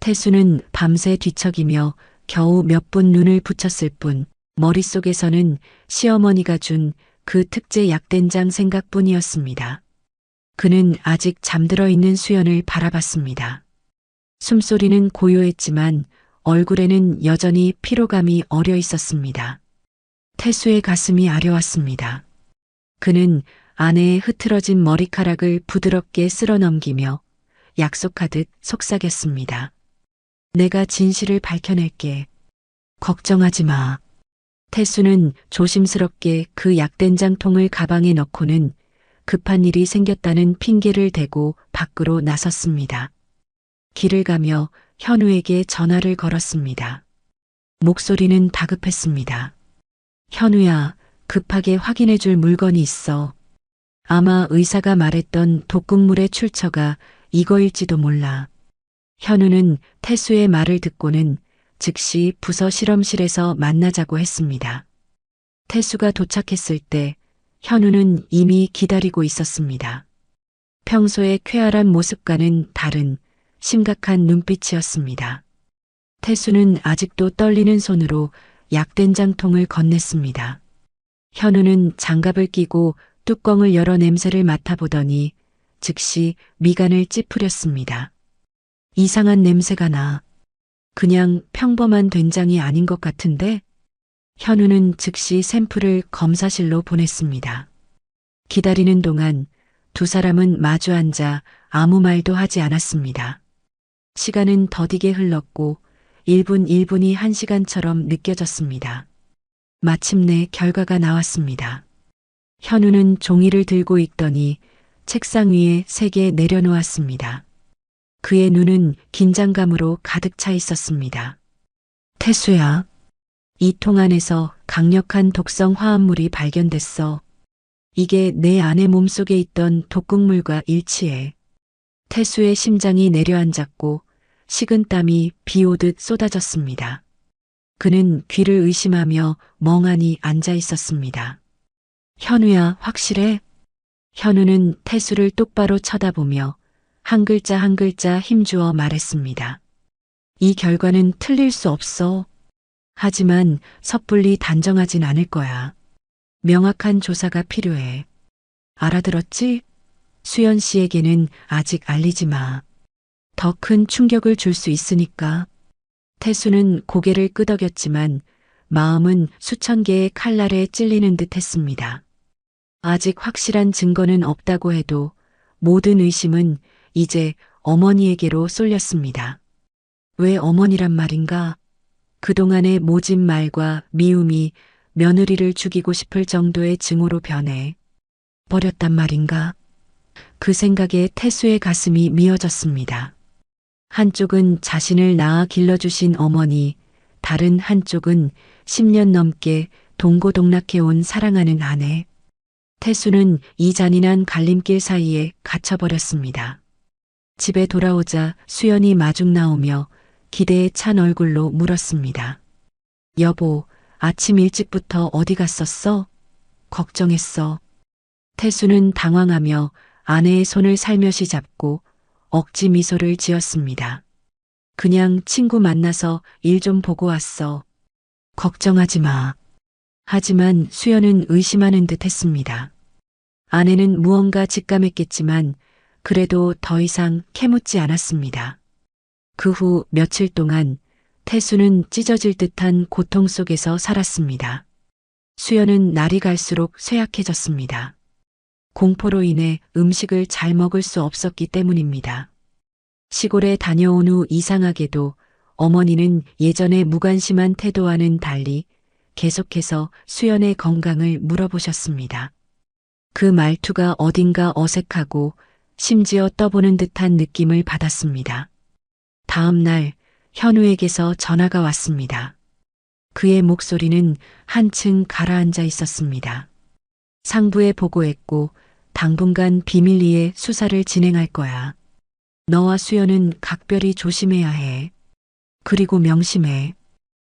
태수는 밤새 뒤척이며 겨우 몇 분 눈을 붙였을 뿐 머릿속에서는 시어머니가 준 그 특제 약된장 생각뿐이었습니다. 그는 아직 잠들어 있는 수연을 바라봤습니다. 숨소리는 고요했지만 얼굴에는 여전히 피로감이 어려 있었습니다. 태수의 가슴이 아려왔습니다. 그는 아내의 흐트러진 머리카락을 부드럽게 쓸어넘기며 약속하듯 속삭였습니다. 내가 진실을 밝혀낼게. 걱정하지 마. 태수는 조심스럽게 그 약된장통을 가방에 넣고는 급한 일이 생겼다는 핑계를 대고 밖으로 나섰습니다. 길을 가며 현우에게 전화를 걸었습니다. 목소리는 다급했습니다. 현우야, 급하게 확인해 줄 물건이 있어. 아마 의사가 말했던 독극물의 출처가 이거일지도 몰라. 현우는 태수의 말을 듣고는 즉시 부서 실험실에서 만나자고 했습니다. 태수가 도착했을 때 현우는 이미 기다리고 있었습니다. 평소의 쾌활한 모습과는 다른 심각한 눈빛이었습니다. 태수는 아직도 떨리는 손으로 약된장통을 건넸습니다. 현우는 장갑을 끼고 뚜껑을 열어 냄새를 맡아보더니 즉시 미간을 찌푸렸습니다. 이상한 냄새가 나. 그냥 평범한 된장이 아닌 것 같은데? 현우는 즉시 샘플을 검사실로 보냈습니다. 기다리는 동안 두 사람은 마주 앉아 아무 말도 하지 않았습니다. 시간은 더디게 흘렀고 1분 1분이 1시간처럼 느껴졌습니다. 마침내 결과가 나왔습니다. 현우는 종이를 들고 읽더니 책상 위에 3개 내려놓았습니다. 그의 눈은 긴장감으로 가득 차 있었습니다. 태수야, 이 통 안에서 강력한 독성 화합물이 발견됐어. 이게 내 아내 몸속에 있던 독극물과 일치해. 태수의 심장이 내려앉았고 식은땀이 비 오듯 쏟아졌습니다. 그는 귀를 의심하며 멍하니 앉아 있었습니다. 현우야, 확실해? 현우는 태수를 똑바로 쳐다보며 한 글자 한 글자 힘주어 말했습니다. 이 결과는 틀릴 수 없어. 하지만 섣불리 단정하진 않을 거야. 명확한 조사가 필요해. 알아들었지? 수연 씨에게는 아직 알리지 마. 더 큰 충격을 줄 수 있으니까. 태수는 고개를 끄덕였지만 마음은 수천 개의 칼날에 찔리는 듯 했습니다. 아직 확실한 증거는 없다고 해도 모든 의심은 이제 어머니에게로 쏠렸습니다. 왜 어머니란 말인가? 그동안의 모진 말과 미움이 며느리를 죽이고 싶을 정도의 증오로 변해 버렸단 말인가? 그 생각에 태수의 가슴이 미어졌습니다. 한쪽은 자신을 낳아 길러주신 어머니, 다른 한쪽은 10년 넘게 동고동락해온 사랑하는 아내. 태수는 이 잔인한 갈림길 사이에 갇혀버렸습니다. 집에 돌아오자 수연이 마중 나오며 기대에 찬 얼굴로 물었습니다. 여보, 아침 일찍부터 어디 갔었어? 걱정했어. 태수는 당황하며 아내의 손을 살며시 잡고 억지 미소를 지었습니다. 그냥 친구 만나서 일 좀 보고 왔어. 걱정하지 마. 하지만 수연은 의심하는 듯 했습니다. 아내는 무언가 직감했겠지만 그래도 더 이상 캐묻지 않았습니다. 그 후 며칠 동안 태수는 찢어질 듯한 고통 속에서 살았습니다. 수연은 날이 갈수록 쇠약해졌습니다. 공포로 인해 음식을 잘 먹을 수 없었기 때문입니다. 시골에 다녀온 후 이상하게도 어머니는 예전의 무관심한 태도와는 달리 계속해서 수연의 건강을 물어보셨습니다. 그 말투가 어딘가 어색하고 심지어 떠보는 듯한 느낌을 받았습니다. 다음 날 현우에게서 전화가 왔습니다. 그의 목소리는 한층 가라앉아 있었습니다. 상부에 보고했고 당분간 비밀리에 수사를 진행할 거야. 너와 수연은 각별히 조심해야 해. 그리고 명심해.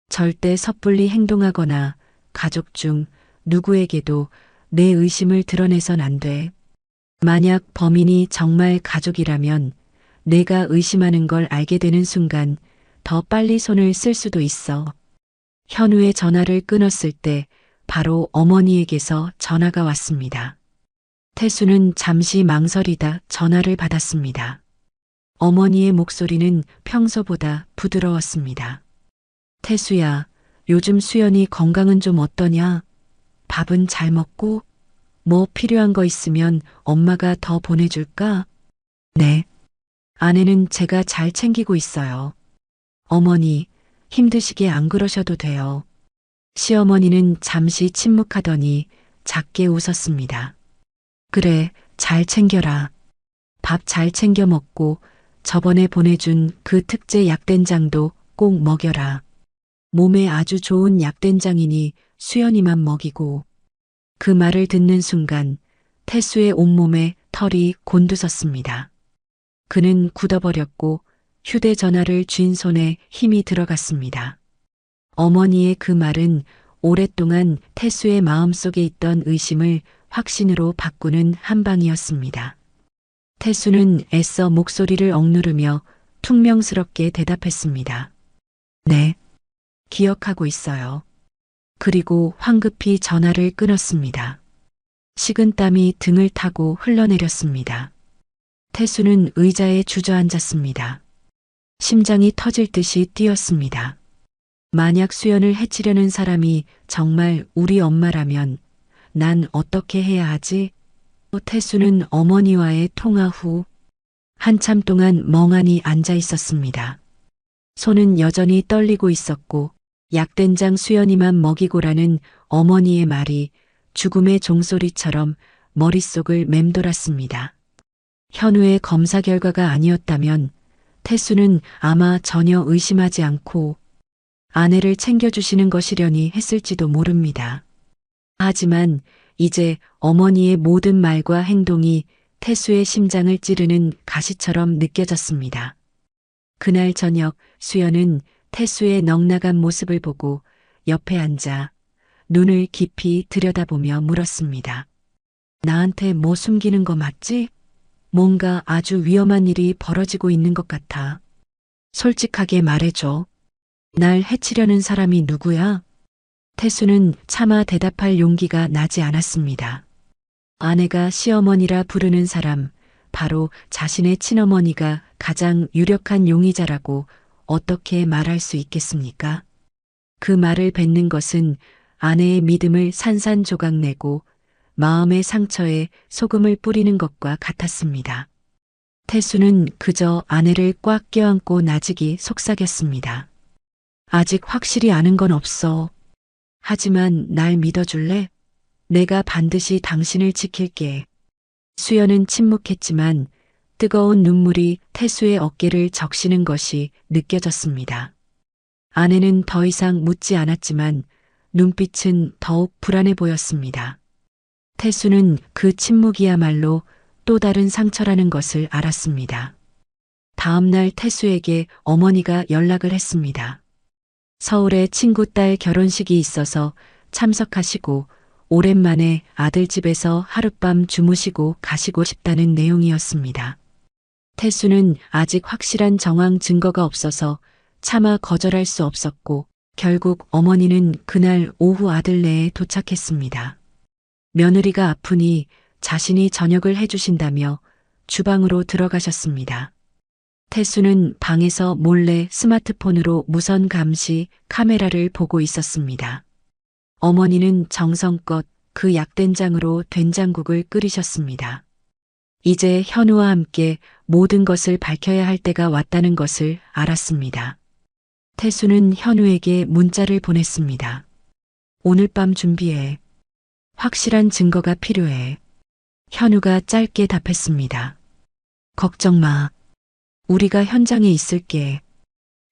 절대 섣불리 행동하거나 가족 중 누구에게도 내 의심을 드러내선 안 돼. 만약 범인이 정말 가족이라면 내가 의심하는 걸 알게 되는 순간 더 빨리 손을 쓸 수도 있어. 현우의 전화를 끊었을 때 바로 어머니에게서 전화가 왔습니다. 태수는 잠시 망설이다 전화를 받았습니다. 어머니의 목소리는 평소보다 부드러웠습니다. 태수야, 요즘 수연이 건강은 좀 어떠냐? 밥은 잘 먹고? 뭐 필요한 거 있으면 엄마가 더 보내줄까? 네. 아내는 제가 잘 챙기고 있어요. 어머니, 힘드시게 안 그러셔도 돼요. 시어머니는 잠시 침묵하더니 작게 웃었습니다. 그래, 잘 챙겨라. 밥 잘 챙겨 먹고 저번에 보내준 그 특제 약된장도 꼭 먹여라. 몸에 아주 좋은 약된장이니 수연이만 먹이고. 그 말을 듣는 순간 태수의 온몸에 털이 곤두섰습니다. 그는 굳어버렸고 휴대전화를 쥔 손에 힘이 들어갔습니다. 어머니의 그 말은 오랫동안 태수의 마음속에 있던 의심을 확신으로 바꾸는 한방이었습니다. 태수는 애써 목소리를 억누르며 퉁명스럽게 대답했습니다. 네, 기억하고 있어요. 그리고 황급히 전화를 끊었습니다. 식은땀이 등을 타고 흘러내렸습니다. 태수는 의자에 주저앉았습니다. 심장이 터질 듯이 뛰었습니다. 만약 수연을 해치려는 사람이 정말 우리 엄마라면 난 어떻게 해야 하지? 태수는 어머니와의 통화 후 한참 동안 멍하니 앉아 있었습니다. 손은 여전히 떨리고 있었고 약된장 수연이만 먹이고라는 어머니의 말이 죽음의 종소리처럼 머릿속을 맴돌았습니다. 현우의 검사 결과가 아니었다면 태수는 아마 전혀 의심하지 않고 아내를 챙겨주시는 것이려니 했을지도 모릅니다. 하지만 이제 어머니의 모든 말과 행동이 태수의 심장을 찌르는 가시처럼 느껴졌습니다. 그날 저녁 수연은 태수의 넉나간 모습을 보고 옆에 앉아 눈을 깊이 들여다보며 물었습니다. 나한테 뭐 숨기는 거 맞지? 뭔가 아주 위험한 일이 벌어지고 있는 것 같아. 솔직하게 말해줘. 날 해치려는 사람이 누구야? 태수는 차마 대답할 용기가 나지 않았습니다. 아내가 시어머니라 부르는 사람, 바로 자신의 친어머니가 가장 유력한 용의자라고 어떻게 말할 수 있겠습니까? 그 말을 뱉는 것은 아내의 믿음을 산산조각내고 마음의 상처에 소금을 뿌리는 것과 같았습니다. 태수는 그저 아내를 꽉 껴안고 나직이 속삭였습니다. 아직 확실히 아는 건 없어. 하지만 날 믿어줄래? 내가 반드시 당신을 지킬게. 수연은 침묵했지만 뜨거운 눈물이 태수의 어깨를 적시는 것이 느껴졌습니다. 아내는 더 이상 묻지 않았지만 눈빛은 더욱 불안해 보였습니다. 태수는 그 침묵이야말로 또 다른 상처라는 것을 알았습니다. 다음 날 태수에게 어머니가 연락을 했습니다. 서울에 친구 딸 결혼식이 있어서 참석하시고 오랜만에 아들 집에서 하룻밤 주무시고 가시고 싶다는 내용이었습니다. 태수는 아직 확실한 정황 증거가 없어서 차마 거절할 수 없었고 결국 어머니는 그날 오후 아들네에 도착했습니다. 며느리가 아프니 자신이 저녁을 해주신다며 주방으로 들어가셨습니다. 태수는 방에서 몰래 스마트폰으로 무선 감시 카메라를 보고 있었습니다. 어머니는 정성껏 그 약된장으로 된장국을 끓이셨습니다. 이제 현우와 함께 모든 것을 밝혀야 할 때가 왔다는 것을 알았습니다. 태수는 현우에게 문자를 보냈습니다. 오늘 밤 준비해. 확실한 증거가 필요해. 현우가 짧게 답했습니다. 걱정 마. 우리가 현장에 있을게.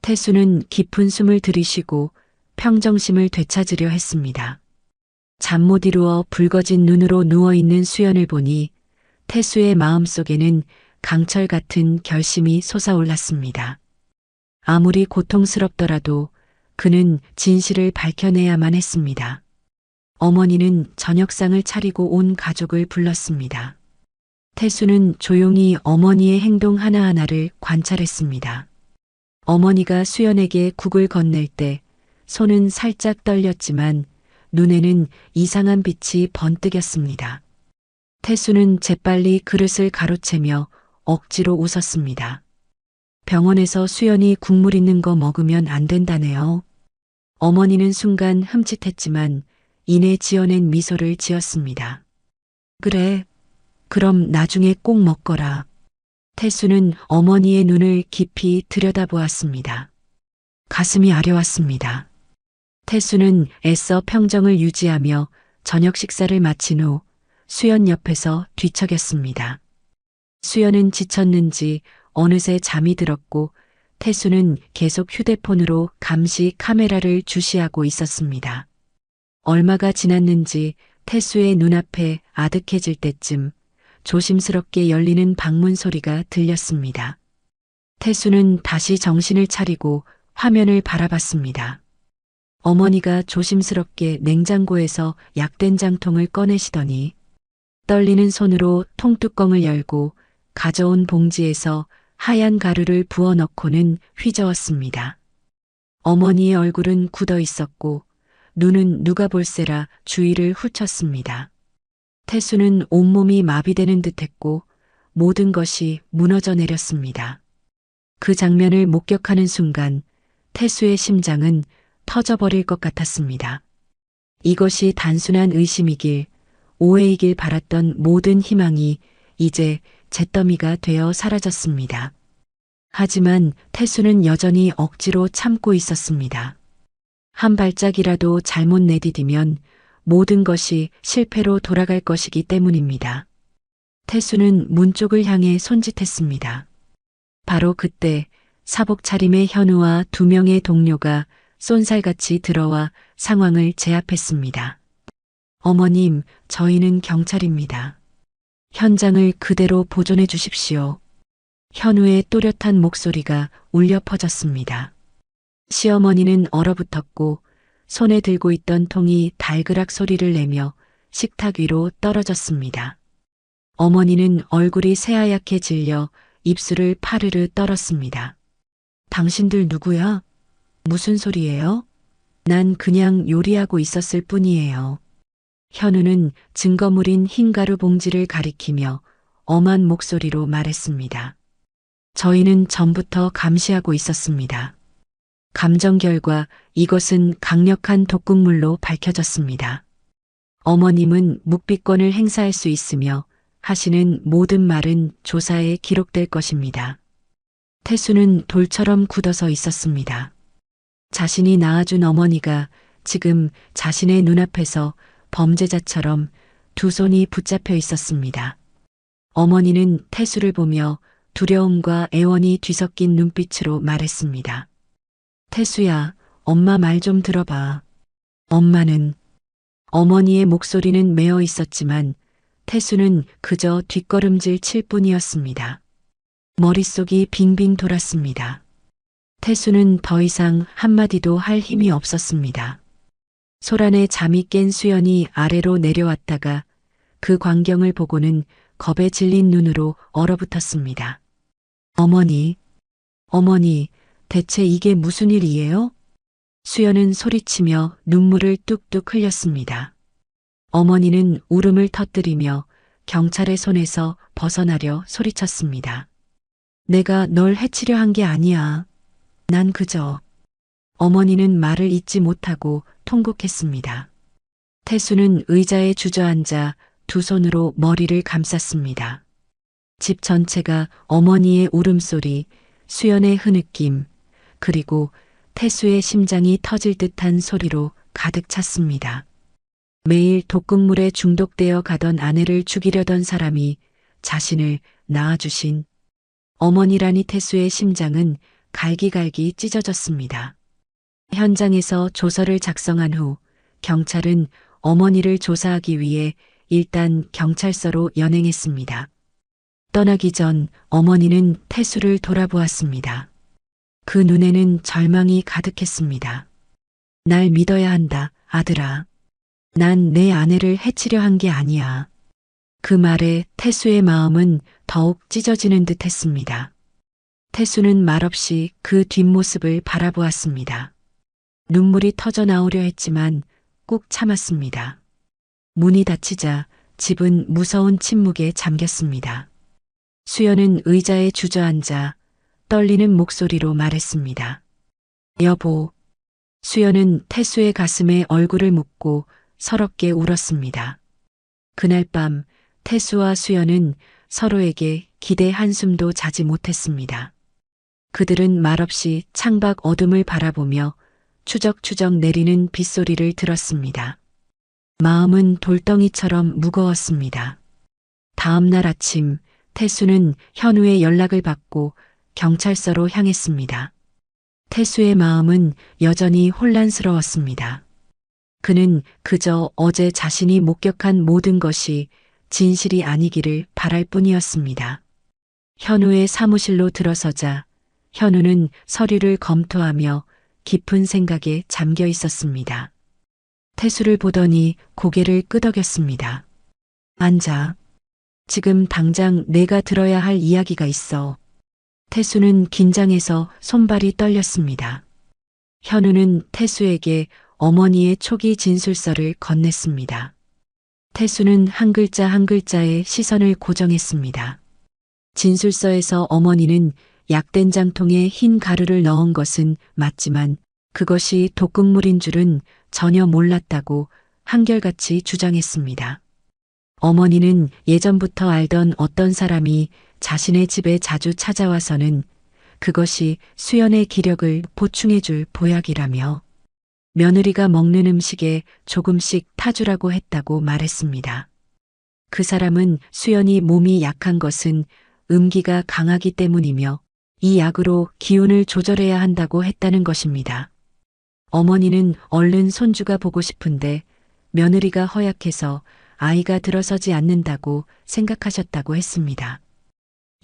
태수는 깊은 숨을 들이쉬고 평정심을 되찾으려 했습니다. 잠 못 이루어 붉어진 눈으로 누워있는 수연을 보니 태수의 마음속에는 강철 같은 결심이 솟아올랐습니다. 아무리 고통스럽더라도 그는 진실을 밝혀내야만 했습니다. 어머니는 저녁상을 차리고 온 가족을 불렀습니다. 태수는 조용히 어머니의 행동 하나하나를 관찰했습니다. 어머니가 수연에게 국을 건넬 때 손은 살짝 떨렸지만 눈에는 이상한 빛이 번뜩였습니다. 태수는 재빨리 그릇을 가로채며 억지로 웃었습니다. 병원에서 수연이 국물 있는 거 먹으면 안 된다네요. 어머니는 순간 흠칫했지만 이내 지어낸 미소를 지었습니다. 그래, 그럼 나중에 꼭 먹거라. 태수는 어머니의 눈을 깊이 들여다보았습니다. 가슴이 아려왔습니다. 태수는 애써 평정을 유지하며 저녁 식사를 마친 후 수연 옆에서 뒤척였습니다. 수연은 지쳤는지 어느새 잠이 들었고 태수는 계속 휴대폰으로 감시 카메라를 주시하고 있었습니다. 얼마가 지났는지 태수의 눈앞에 아득해질 때쯤 조심스럽게 열리는 방문 소리가 들렸습니다. 태수는 다시 정신을 차리고 화면을 바라봤습니다. 어머니가 조심스럽게 냉장고에서 약된장통을 꺼내시더니 떨리는 손으로 통뚜껑을 열고 가져온 봉지에서 하얀 가루를 부어 넣고는 휘저었습니다. 어머니의 얼굴은 굳어 있었고 눈은 누가 볼세라 주위를 훑었습니다. 태수는 온몸이 마비되는 듯했고 모든 것이 무너져 내렸습니다. 그 장면을 목격하는 순간 태수의 심장은 터져버릴 것 같았습니다. 이것이 단순한 의심이길, 오해이길 바랐던 모든 희망이 이제 잿더미가 되어 사라졌습니다. 하지만 태수는 여전히 억지로 참고 있었습니다. 한 발짝이라도 잘못 내디디면 모든 것이 실패로 돌아갈 것이기 때문입니다. 태수는 문 쪽을 향해 손짓했습니다. 바로 그때 사복 차림의 현우와 두 명의 동료가 쏜살같이 들어와 상황을 제압했습니다. 어머님, 저희는 경찰입니다. 현장을 그대로 보존해 주십시오. 현우의 또렷한 목소리가 울려 퍼졌습니다. 시어머니는 얼어붙었고 손에 들고 있던 통이 달그락 소리를 내며 식탁 위로 떨어졌습니다. 어머니는 얼굴이 새하얗게 질려 입술을 파르르 떨었습니다. 당신들 누구야? 무슨 소리예요? 난 그냥 요리하고 있었을 뿐이에요. 현우는 증거물인 흰가루 봉지를 가리키며 엄한 목소리로 말했습니다. 저희는 전부터 감시하고 있었습니다. 감정 결과 이것은 강력한 독극물로 밝혀졌습니다. 어머님은 묵비권을 행사할 수 있으며 하시는 모든 말은 조사에 기록될 것입니다. 태수는 돌처럼 굳어서 있었습니다. 자신이 낳아준 어머니가 지금 자신의 눈앞에서 범죄자처럼 두 손이 붙잡혀 있었습니다. 어머니는 태수를 보며 두려움과 애원이 뒤섞인 눈빛으로 말했습니다. 태수야, 엄마 말 좀 들어봐. 엄마는 어머니의 목소리는 메어 있었지만 태수는 그저 뒷걸음질 칠 뿐이었습니다. 머릿속이 빙빙 돌았습니다. 태수는 더 이상 한마디도 할 힘이 없었습니다. 소란에 잠이 깬 수연이 아래로 내려왔다가 그 광경을 보고는 겁에 질린 눈으로 얼어붙었습니다. 어머니, 대체 이게 무슨 일이에요? 수연은 소리치며 눈물을 뚝뚝 흘렸습니다. 어머니는 울음을 터뜨리며 경찰의 손에서 벗어나려 소리쳤습니다. 내가 널 해치려 한 게 아니야. 난 그저. 어머니는 말을 잇지 못하고 통곡했습니다. 태수는 의자에 주저앉아 두 손으로 머리를 감쌌습니다. 집 전체가 어머니의 울음소리, 수연의 흐느낌, 그리고 태수의 심장이 터질 듯한 소리로 가득 찼습니다. 매일 독극물에 중독되어 가던 아내를 죽이려던 사람이 자신을 낳아주신 어머니라니. 태수의 심장은 갈기갈기 찢어졌습니다. 현장에서 조서를 작성한 후 경찰은 어머니를 조사하기 위해 일단 경찰서로 연행했습니다. 떠나기 전 어머니는 태수를 돌아보았습니다. 그 눈에는 절망이 가득했습니다. 날 믿어야 한다, 아들아. 난 내 아내를 해치려 한 게 아니야. 그 말에 태수의 마음은 더욱 찢어지는 듯 했습니다. 태수는 말없이 그 뒷모습을 바라보았습니다. 눈물이 터져 나오려 했지만 꾹 참았습니다. 문이 닫히자 집은 무서운 침묵에 잠겼습니다. 수연은 의자에 주저앉아 떨리는 목소리로 말했습니다. 여보. 수연은 태수의 가슴에 얼굴을 묻고 서럽게 울었습니다. 그날 밤 태수와 수연은 서로에게 기대 한숨도 자지 못했습니다. 그들은 말없이 창밖 어둠을 바라보며 추적추적 내리는 빗소리를 들었습니다. 마음은 돌덩이처럼 무거웠습니다. 다음 날 아침 태수는 현우의 연락을 받고 경찰서로 향했습니다. 태수의 마음은 여전히 혼란스러웠습니다. 그는 그저 어제 자신이 목격한 모든 것이 진실이 아니기를 바랄 뿐이었습니다. 현우의 사무실로 들어서자 현우는 서류를 검토하며 깊은 생각에 잠겨 있었습니다. 태수를 보더니 고개를 끄덕였습니다. 앉아. 지금 당장 내가 들어야 할 이야기가 있어. 태수는 긴장해서 손발이 떨렸습니다. 현우는 태수에게 어머니의 초기 진술서를 건넸습니다. 태수는 한 글자 한 글자에 시선을 고정했습니다. 진술서에서 어머니는 약된장통에 흰 가루를 넣은 것은 맞지만 그것이 독극물인 줄은 전혀 몰랐다고 한결같이 주장했습니다. 어머니는 예전부터 알던 어떤 사람이 자신의 집에 자주 찾아와서는 그것이 수연의 기력을 보충해줄 보약이라며 며느리가 먹는 음식에 조금씩 타주라고 했다고 말했습니다. 그 사람은 수연이 몸이 약한 것은 음기가 강하기 때문이며 이 약으로 기운을 조절해야 한다고 했다는 것입니다. 어머니는 얼른 손주가 보고 싶은데 며느리가 허약해서 아이가 들어서지 않는다고 생각하셨다고 했습니다.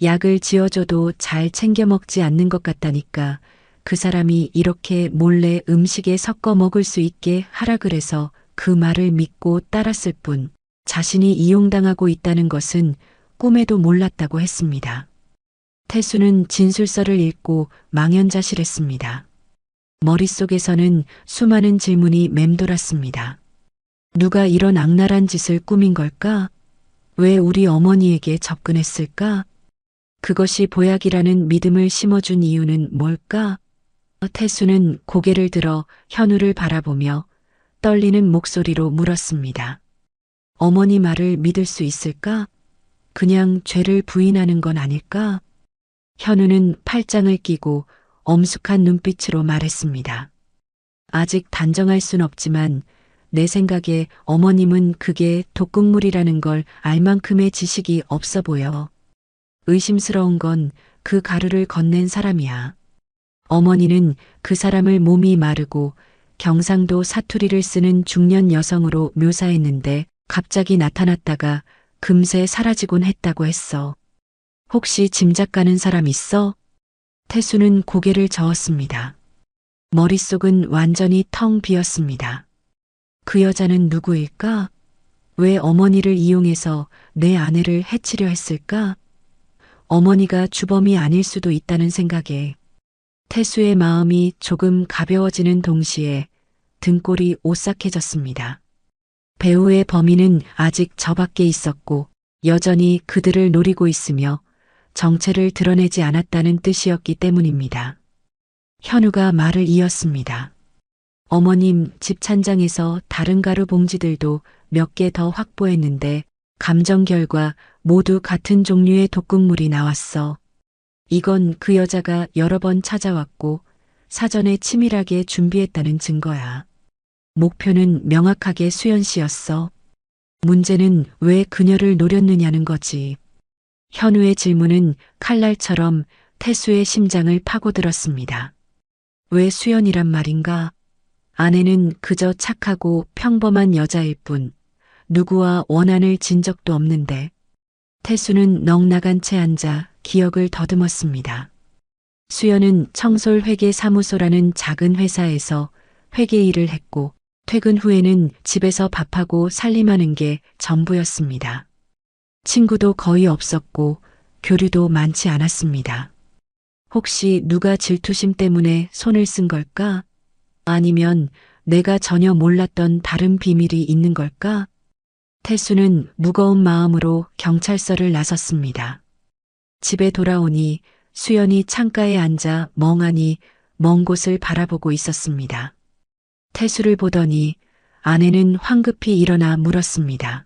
약을 지어줘도 잘 챙겨 먹지 않는 것 같다니까 그 사람이 이렇게 몰래 음식에 섞어 먹을 수 있게 하라 그래서 그 말을 믿고 따랐을 뿐 자신이 이용당하고 있다는 것은 꿈에도 몰랐다고 했습니다. 태수는 진술서를 읽고 망연자실했습니다. 머릿속에서는 수많은 질문이 맴돌았습니다. 누가 이런 악랄한 짓을 꾸민 걸까? 왜 우리 어머니에게 접근했을까? 그것이 보약이라는 믿음을 심어준 이유는 뭘까? 태수는 고개를 들어 현우를 바라보며 떨리는 목소리로 물었습니다. 어머니 말을 믿을 수 있을까? 그냥 죄를 부인하는 건 아닐까? 현우는 팔짱을 끼고 엄숙한 눈빛으로 말했습니다. 아직 단정할 순 없지만 내 생각에 어머님은 그게 독극물이라는 걸 알 만큼의 지식이 없어 보여. 의심스러운 건 그 가루를 건넨 사람이야. 어머니는 그 사람을 몸이 마르고 경상도 사투리를 쓰는 중년 여성으로 묘사했는데 갑자기 나타났다가 금세 사라지곤 했다고 했어. 혹시 짐작 가는 사람 있어? 태수는 고개를 저었습니다. 머릿속은 완전히 텅 비었습니다. 그 여자는 누구일까? 왜 어머니를 이용해서 내 아내를 해치려 했을까? 어머니가 주범이 아닐 수도 있다는 생각에 태수의 마음이 조금 가벼워지는 동시에 등골이 오싹해졌습니다. 배우의 범인은 아직 저 밖에 있었고 여전히 그들을 노리고 있으며 정체를 드러내지 않았다는 뜻이었기 때문입니다. 현우가 말을 이었습니다. 어머님 집 찬장에서 다른 가루 봉지들도 몇 개 더 확보했는데 감정 결과 모두 같은 종류의 독극물이 나왔어. 이건 그 여자가 여러 번 찾아왔고 사전에 치밀하게 준비했다는 증거야. 목표는 명확하게 수연 씨였어. 문제는 왜 그녀를 노렸느냐는 거지. 현우의 질문은 칼날처럼 태수의 심장을 파고들었습니다. 왜 수연이란 말인가? 아내는 그저 착하고 평범한 여자일 뿐 누구와 원한을 진 적도 없는데 태수는 넋나간 채 앉아 기억을 더듬었습니다. 수연은 청솔회계사무소라는 작은 회사에서 회계 일을 했고 퇴근 후에는 집에서 밥하고 살림하는 게 전부였습니다. 친구도 거의 없었고 교류도 많지 않았습니다. 혹시 누가 질투심 때문에 손을 쓴 걸까? 아니면 내가 전혀 몰랐던 다른 비밀이 있는 걸까? 태수는 무거운 마음으로 경찰서를 나섰습니다. 집에 돌아오니 수연이 창가에 앉아 멍하니 먼 곳을 바라보고 있었습니다. 태수를 보더니 아내는 황급히 일어나 물었습니다.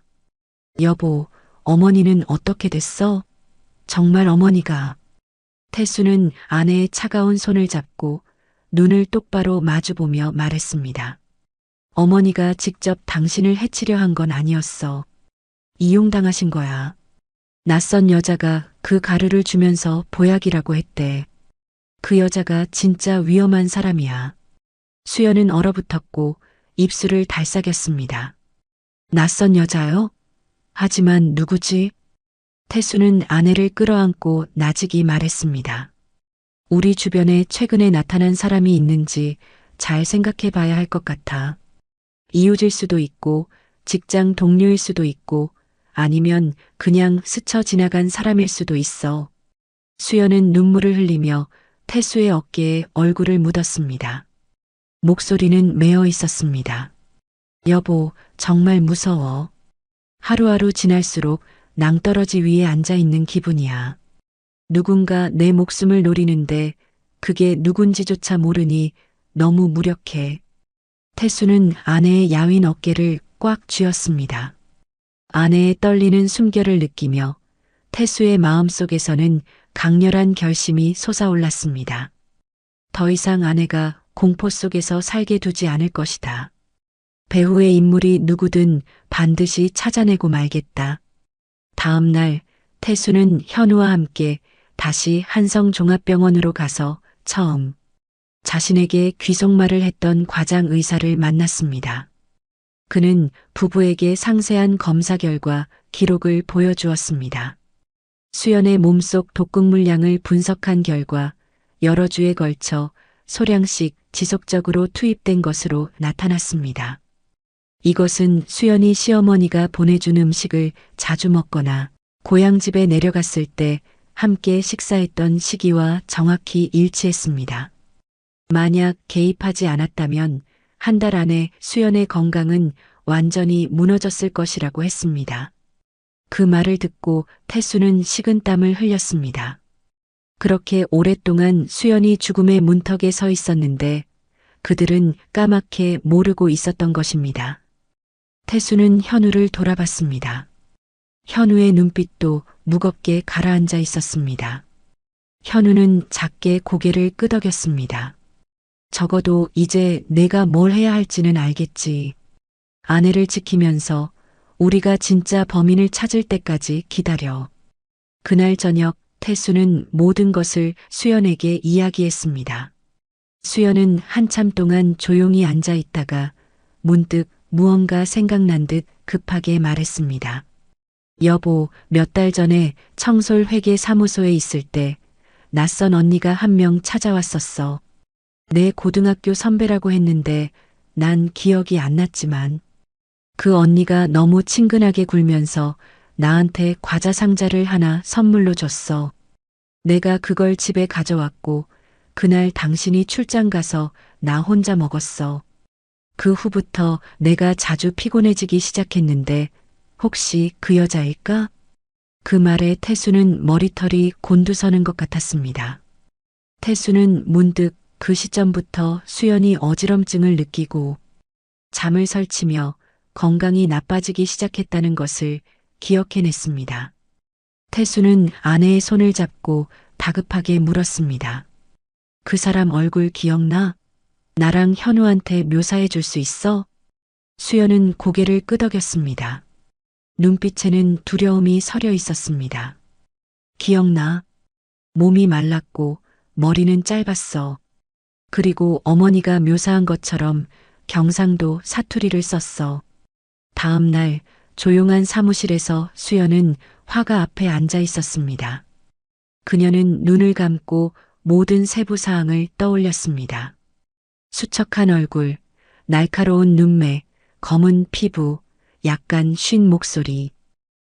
여보, 어머니는 어떻게 됐어? 정말 어머니가. 태수는 아내의 차가운 손을 잡고 눈을 똑바로 마주보며 말했습니다. 어머니가 직접 당신을 해치려 한 건 아니었어. 이용당하신 거야. 낯선 여자가 그 가루를 주면서 보약이라고 했대. 그 여자가 진짜 위험한 사람이야. 수연은 얼어붙었고 입술을 달싹였습니다. 낯선 여자요? 하지만 누구지? 태수는 아내를 끌어안고 나직이 말했습니다. 우리 주변에 최근에 나타난 사람이 있는지 잘 생각해 봐야 할 것 같아. 이웃일 수도 있고 직장 동료일 수도 있고 아니면 그냥 스쳐 지나간 사람일 수도 있어. 수연은 눈물을 흘리며 태수의 어깨에 얼굴을 묻었습니다. 목소리는 메어 있었습니다. 여보, 정말 무서워. 하루하루 지날수록 낭떠러지 위에 앉아 있는 기분이야. 누군가 내 목숨을 노리는데 그게 누군지조차 모르니 너무 무력해. 태수는 아내의 야윈 어깨를 꽉 쥐었습니다. 아내의 떨리는 숨결을 느끼며 태수의 마음속에서는 강렬한 결심이 솟아올랐습니다. 더 이상 아내가 공포 속에서 살게 두지 않을 것이다. 배후의 인물이 누구든 반드시 찾아내고 말겠다. 다음 날 태수는 현우와 함께 다시 한성종합병원으로 가서 처음 자신에게 귀속말을 했던 과장 의사를 만났습니다. 그는 부부에게 상세한 검사 결과 기록을 보여주었습니다. 수연의 몸속 독극물량을 분석한 결과 여러 주에 걸쳐 소량씩 지속적으로 투입된 것으로 나타났습니다. 이것은 수연이 시어머니가 보내준 음식을 자주 먹거나 고향집에 내려갔을 때 함께 식사했던 시기와 정확히 일치했습니다. 만약 개입하지 않았다면 한 달 안에 수연의 건강은 완전히 무너졌을 것이라고 했습니다. 그 말을 듣고 태수는 식은땀을 흘렸습니다. 그렇게 오랫동안 수연이 죽음의 문턱에 서 있었는데 그들은 까맣게 모르고 있었던 것입니다. 태수는 현우를 돌아봤습니다. 현우의 눈빛도 무겁게 가라앉아 있었습니다. 현우는 작게 고개를 끄덕였습니다. 적어도 이제 내가 뭘 해야 할지는 알겠지. 아내를 지키면서 우리가 진짜 범인을 찾을 때까지 기다려. 그날 저녁 태수는 모든 것을 수연에게 이야기했습니다. 수연은 한참 동안 조용히 앉아 있다가 문득 무언가 생각난 듯 급하게 말했습니다. 여보, 몇 달 전에 청솔 회계 사무소에 있을 때 낯선 언니가 한 명 찾아왔었어. 내 고등학교 선배라고 했는데 난 기억이 안 났지만 그 언니가 너무 친근하게 굴면서 나한테 과자 상자를 하나 선물로 줬어. 내가 그걸 집에 가져왔고 그날 당신이 출장 가서 나 혼자 먹었어. 그 후부터 내가 자주 피곤해지기 시작했는데 혹시 그 여자일까? 그 말에 태수는 머리털이 곤두서는 것 같았습니다. 태수는 문득 그 시점부터 수연이 어지럼증을 느끼고 잠을 설치며 건강이 나빠지기 시작했다는 것을 기억해냈습니다. 태수는 아내의 손을 잡고 다급하게 물었습니다. 그 사람 얼굴 기억나? 나랑 현우한테 묘사해 줄 수 있어? 수연은 고개를 끄덕였습니다. 눈빛에는 두려움이 서려 있었습니다. 기억나? 몸이 말랐고 머리는 짧았어. 그리고 어머니가 묘사한 것처럼 경상도 사투리를 썼어. 다음 날 조용한 사무실에서 수연은 화가 앞에 앉아 있었습니다. 그녀는 눈을 감고 모든 세부 사항을 떠올렸습니다. 수척한 얼굴, 날카로운 눈매, 검은 피부, 약간 쉰 목소리.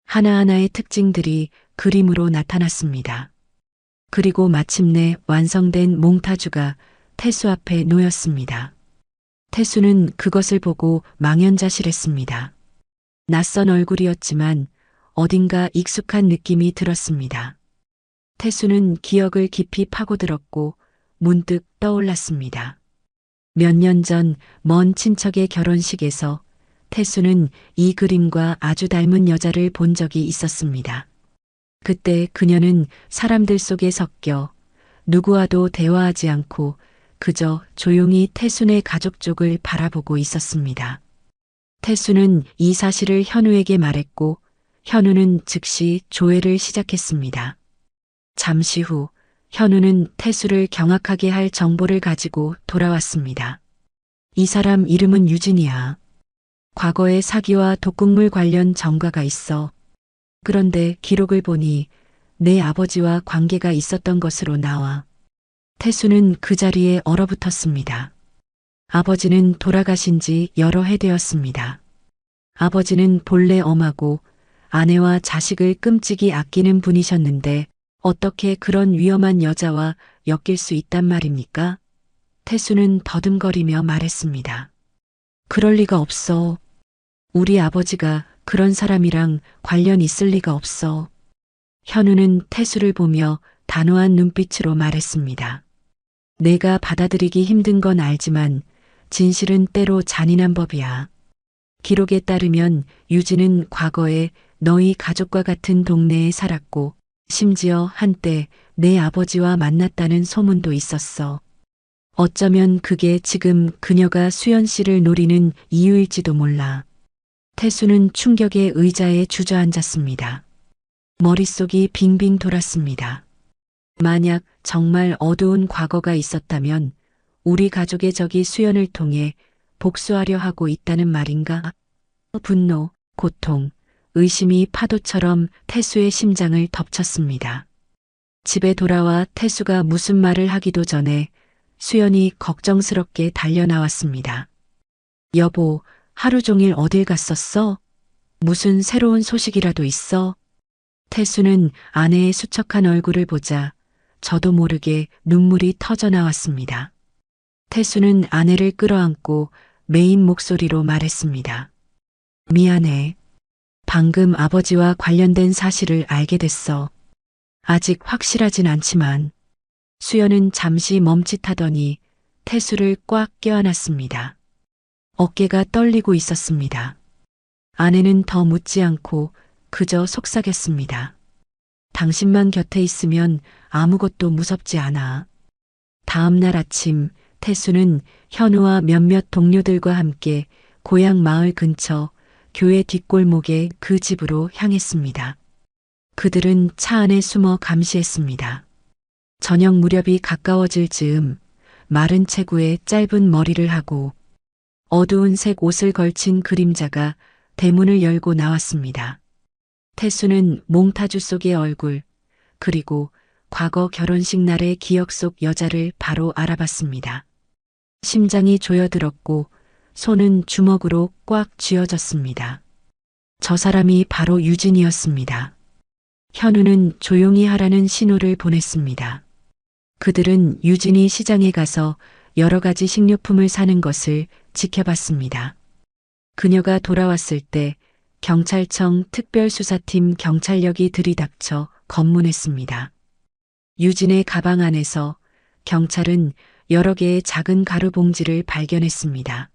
하나하나의 특징들이 그림으로 나타났습니다. 그리고 마침내 완성된 몽타주가 태수 앞에 놓였습니다. 태수는 그것을 보고 망연자실했습니다. 낯선 얼굴이었지만 어딘가 익숙한 느낌이 들었습니다. 태수는 기억을 깊이 파고들었고 문득 떠올랐습니다. 몇 년 전 먼 친척의 결혼식에서 태수는 이 그림과 아주 닮은 여자를 본 적이 있었습니다. 그때 그녀는 사람들 속에 섞여 누구와도 대화하지 않고 그저 조용히 태순의 가족 쪽을 바라보고 있었습니다. 태순은 이 사실을 현우에게 말했고 현우는 즉시 조회를 시작했습니다. 잠시 후 현우는 태수를 경악하게 할 정보를 가지고 돌아왔습니다. 이 사람 이름은 유진이야. 과거에 사기와 독극물 관련 전과가 있어. 그런데 기록을 보니 내 아버지와 관계가 있었던 것으로 나와. 태수는 그 자리에 얼어붙었습니다. 아버지는 돌아가신 지 여러 해 되었습니다. 아버지는 본래 엄하고 아내와 자식을 끔찍이 아끼는 분이셨는데 어떻게 그런 위험한 여자와 엮일 수 있단 말입니까? 태수는 더듬거리며 말했습니다. 그럴 리가 없어. 우리 아버지가 그런 사람이랑 관련 있을 리가 없어. 현우는 태수를 보며 단호한 눈빛으로 말했습니다. 내가 받아들이기 힘든 건 알지만 진실은 때로 잔인한 법이야. 기록에 따르면 유진은 과거에 너희 가족과 같은 동네에 살았고 심지어 한때 내 아버지와 만났다는 소문도 있었어. 어쩌면 그게 지금 그녀가 수연 씨를 노리는 이유일지도 몰라. 태수는 충격에 의자에 주저앉았습니다. 머릿속이 빙빙 돌았습니다. 만약 정말 어두운 과거가 있었다면 우리 가족의 적이 수연을 통해 복수하려 하고 있다는 말인가? 분노, 고통, 의심이 파도처럼 태수의 심장을 덮쳤습니다. 집에 돌아와 태수가 무슨 말을 하기도 전에 수연이 걱정스럽게 달려나왔습니다. 여보, 하루 종일 어딜 갔었어? 무슨 새로운 소식이라도 있어? 태수는 아내의 수척한 얼굴을 보자 저도 모르게 눈물이 터져 나왔습니다. 태수는 아내를 끌어안고 메인 목소리로 말했습니다. 미안해. 방금 아버지와 관련된 사실을 알게 됐어. 아직 확실하진 않지만. 수연은 잠시 멈칫하더니 태수를 꽉 껴안았습니다. 어깨가 떨리고 있었습니다. 아내는 더 묻지 않고 그저 속삭였습니다. 당신만 곁에 있으면 아무것도 무섭지 않아. 다음 날 아침 태수는 현우와 몇몇 동료들과 함께 고향 마을 근처 교회 뒷골목의 그 집으로 향했습니다. 그들은 차 안에 숨어 감시했습니다. 저녁 무렵이 가까워질 즈음 마른 체구에 짧은 머리를 하고 어두운 색 옷을 걸친 그림자가 대문을 열고 나왔습니다. 태수는 몽타주 속의 얼굴, 그리고 과거 결혼식 날의 기억 속 여자를 바로 알아봤습니다. 심장이 조여들었고 손은 주먹으로 꽉 쥐어졌습니다. 저 사람이 바로 유진이었습니다. 현우는 조용히 하라는 신호를 보냈습니다. 그들은 유진이 시장에 가서 여러 가지 식료품을 사는 것을 지켜봤습니다. 그녀가 돌아왔을 때 경찰청 특별수사팀 경찰력이 들이닥쳐 검문했습니다. 유진의 가방 안에서 경찰은 여러 개의 작은 가루 봉지를 발견했습니다.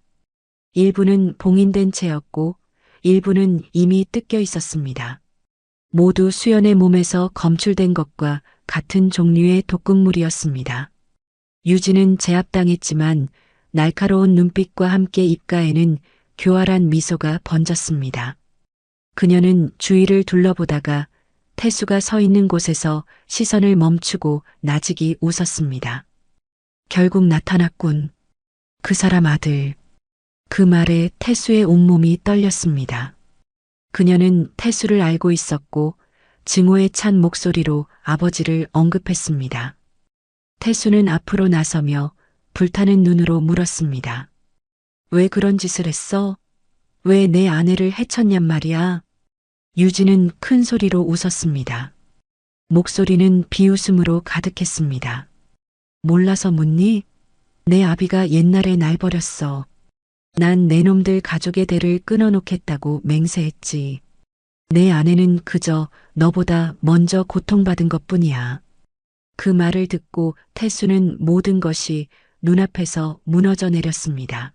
일부는 봉인된 채였고 일부는 이미 뜯겨 있었습니다. 모두 수연의 몸에서 검출된 것과 같은 종류의 독극물이었습니다. 유진은 제압당했지만 날카로운 눈빛과 함께 입가에는 교활한 미소가 번졌습니다. 그녀는 주위를 둘러보다가 태수가 서 있는 곳에서 시선을 멈추고 나직이 웃었습니다. 결국 나타났군. 그 사람 아들. 그 말에 태수의 온몸이 떨렸습니다. 그녀는 태수를 알고 있었고 증오에 찬 목소리로 아버지를 언급했습니다. 태수는 앞으로 나서며 불타는 눈으로 물었습니다. 왜 그런 짓을 했어? 왜 내 아내를 해쳤냔 말이야? 유진은 큰 소리로 웃었습니다. 목소리는 비웃음으로 가득했습니다. 몰라서 묻니? 내 아비가 옛날에 날 버렸어. 난 내 놈들 가족의 대를 끊어놓겠다고 맹세했지. 내 아내는 그저 너보다 먼저 고통받은 것뿐이야. 그 말을 듣고 태수는 모든 것이 눈앞에서 무너져 내렸습니다.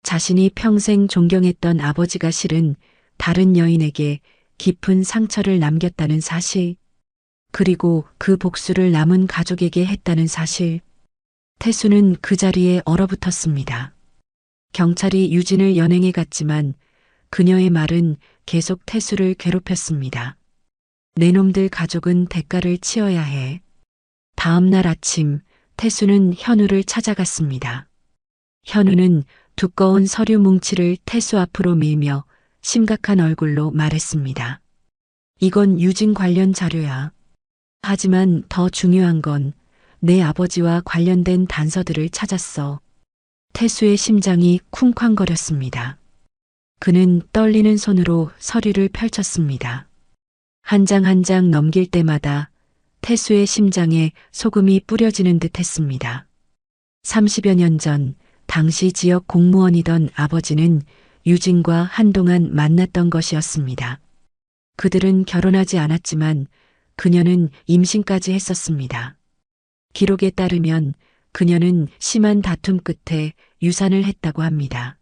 자신이 평생 존경했던 아버지가 실은 다른 여인에게 깊은 상처를 남겼다는 사실, 그리고 그 복수를 남은 가족에게 했다는 사실. 태수는 그 자리에 얼어붙었습니다. 경찰이 유진을 연행해 갔지만 그녀의 말은 계속 태수를 괴롭혔습니다. 내 놈들 가족은 대가를 치러야 해. 다음 날 아침 태수는 현우를 찾아갔습니다. 현우는 두꺼운 서류 뭉치를 태수 앞으로 밀며 심각한 얼굴로 말했습니다. 이건 유진 관련 자료야. 하지만 더 중요한 건 내 아버지와 관련된 단서들을 찾았어. 태수의 심장이 쿵쾅거렸습니다. 그는 떨리는 손으로 서류를 펼쳤습니다. 한 장 한 장 넘길 때마다 태수의 심장에 소금이 뿌려지는 듯 했습니다. 30여 년 전 당시 지역 공무원이던 아버지는 유진과 한동안 만났던 것이었습니다. 그들은 결혼하지 않았지만 그녀는 임신까지 했었습니다. 기록에 따르면 그녀는 심한 다툼 끝에 유산을 했다고 합니다.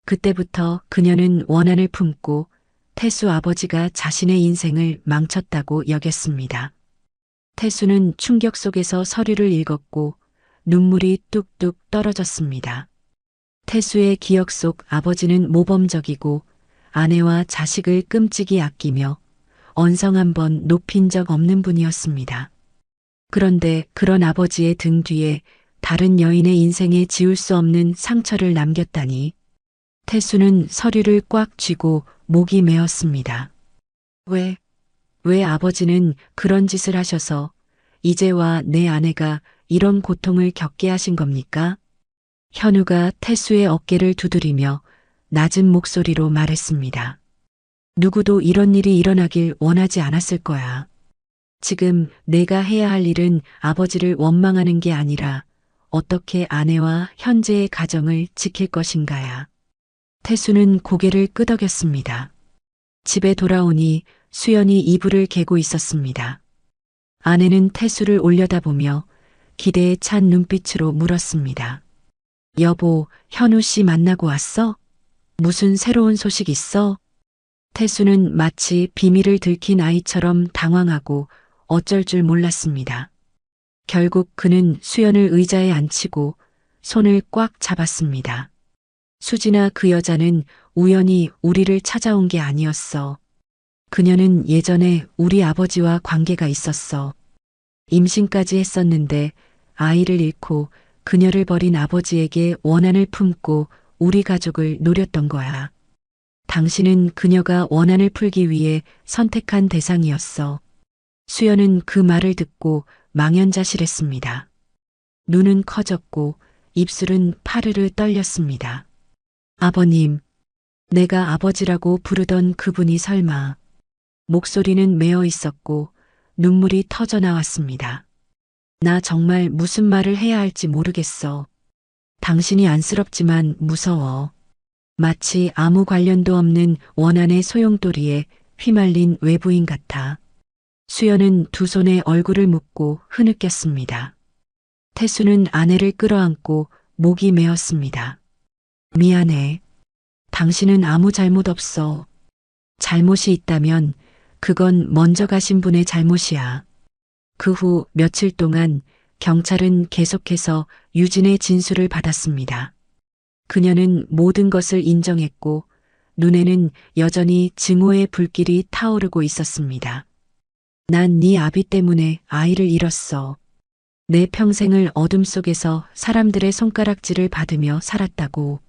그때부터 그녀는 원한을 품고 태수 아버지가 자신의 인생을 망쳤다고 여겼습니다. 태수는 충격 속에서 서류를 읽었고 눈물이 뚝뚝 떨어졌습니다. 태수의 기억 속 아버지는 모범적이고 아내와 자식을 끔찍이 아끼며 언성 한 번 높인 적 없는 분이었습니다. 그런데 그런 아버지의 등 뒤에 다른 여인의 인생에 지울 수 없는 상처를 남겼다니. 태수는 서류를 꽉 쥐고 목이 메었습니다. 왜 아버지는 그런 짓을 하셔서 이제와 내 아내가 이런 고통을 겪게 하신 겁니까? 현우가 태수의 어깨를 두드리며 낮은 목소리로 말했습니다. 누구도 이런 일이 일어나길 원하지 않았을 거야. 지금 내가 해야 할 일은 아버지를 원망하는 게 아니라 어떻게 아내와 현재의 가정을 지킬 것인가야. 태수는 고개를 끄덕였습니다. 집에 돌아오니 수연이 이불을 개고 있었습니다. 아내는 태수를 올려다보며 기대에 찬 눈빛으로 물었습니다. 여보, 현우 씨 만나고 왔어? 무슨 새로운 소식 있어? 태수는 마치 비밀을 들킨 아이처럼 당황하고 어쩔 줄 몰랐습니다. 결국 그는 수연을 의자에 앉히고 손을 꽉 잡았습니다. 수진아, 그 여자는 우연히 우리를 찾아온 게 아니었어. 그녀는 예전에 우리 아버지와 관계가 있었어. 임신까지 했었는데 아이를 잃고 그녀를 버린 아버지에게 원한을 품고 우리 가족을 노렸던 거야. 당신은 그녀가 원한을 풀기 위해 선택한 대상이었어. 수연은 그 말을 듣고 망연자실했습니다. 눈은 커졌고 입술은 파르르 떨렸습니다. 아버님, 내가 아버지라고 부르던 그분이 설마. 목소리는 메어 있었고 눈물이 터져 나왔습니다. 나 정말 무슨 말을 해야 할지 모르겠어. 당신이 안쓰럽지만 무서워. 마치 아무 관련도 없는 원한의 소용돌이에 휘말린 외부인 같아. 수연은 두 손에 얼굴을 묻고 흐느꼈습니다. 태수는 아내를 끌어안고 목이 메었습니다. 미안해. 당신은 아무 잘못 없어. 잘못이 있다면 그건 먼저 가신 분의 잘못이야. 그 후 며칠 동안 경찰은 계속해서 유진의 진술을 받았습니다. 그녀는 모든 것을 인정했고 눈에는 여전히 증오의 불길이 타오르고 있었습니다. 난 네 아비 때문에 아이를 잃었어. 내 평생을 어둠 속에서 사람들의 손가락질을 받으며 살았다고.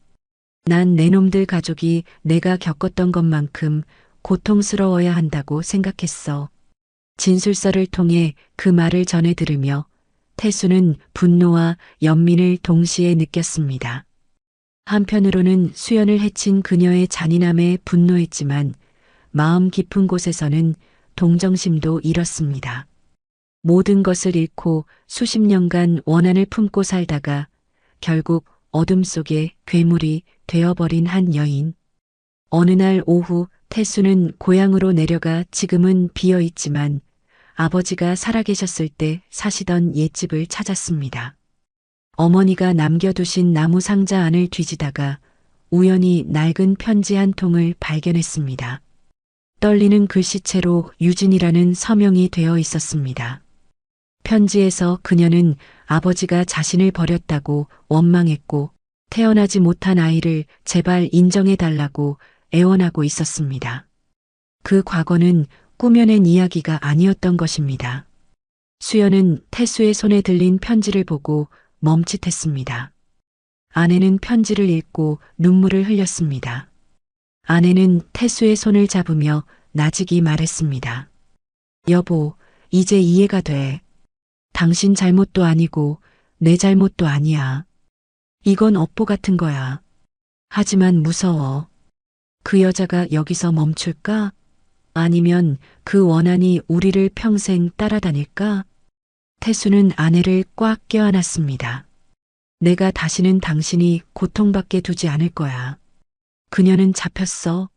난 내 놈들 가족이 내가 겪었던 것만큼 고통스러워야 한다고 생각했어. 진술서를 통해 그 말을 전해 들으며 태수는 분노와 연민을 동시에 느꼈습니다. 한편으로는 수연을 해친 그녀의 잔인함에 분노했지만 마음 깊은 곳에서는 동정심도 잃었습니다. 모든 것을 잃고 수십 년간 원한을 품고 살다가 결국 어둠 속에 괴물이 되어버린 한 여인. 어느 날 오후 태수는 고향으로 내려가 지금은 비어 있지만 아버지가 살아계셨을 때 사시던 옛집을 찾았습니다. 어머니가 남겨두신 나무 상자 안을 뒤지다가 우연히 낡은 편지 한 통을 발견했습니다. 떨리는 글씨체로 유진이라는 서명이 되어 있었습니다. 편지에서 그녀는 아버지가 자신을 버렸다고 원망했고 태어나지 못한 아이를 제발 인정해달라고 애원하고 있었습니다. 그 과거는 꾸며낸 이야기가 아니었던 것입니다. 수연은 태수의 손에 들린 편지를 보고 멈칫했습니다. 아내는 편지를 읽고 눈물을 흘렸습니다. 아내는 태수의 손을 잡으며 나직이 말했습니다. 여보, 이제 이해가 돼. 당신 잘못도 아니고 내 잘못도 아니야. 이건 업보 같은 거야. 하지만 무서워. 그 여자가 여기서 멈출까? 아니면 그 원한이 우리를 평생 따라다닐까? 태수는 아내를 꽉 껴안았습니다. 내가 다시는 당신이 고통받게 두지 않을 거야. 그녀는 잡혔어.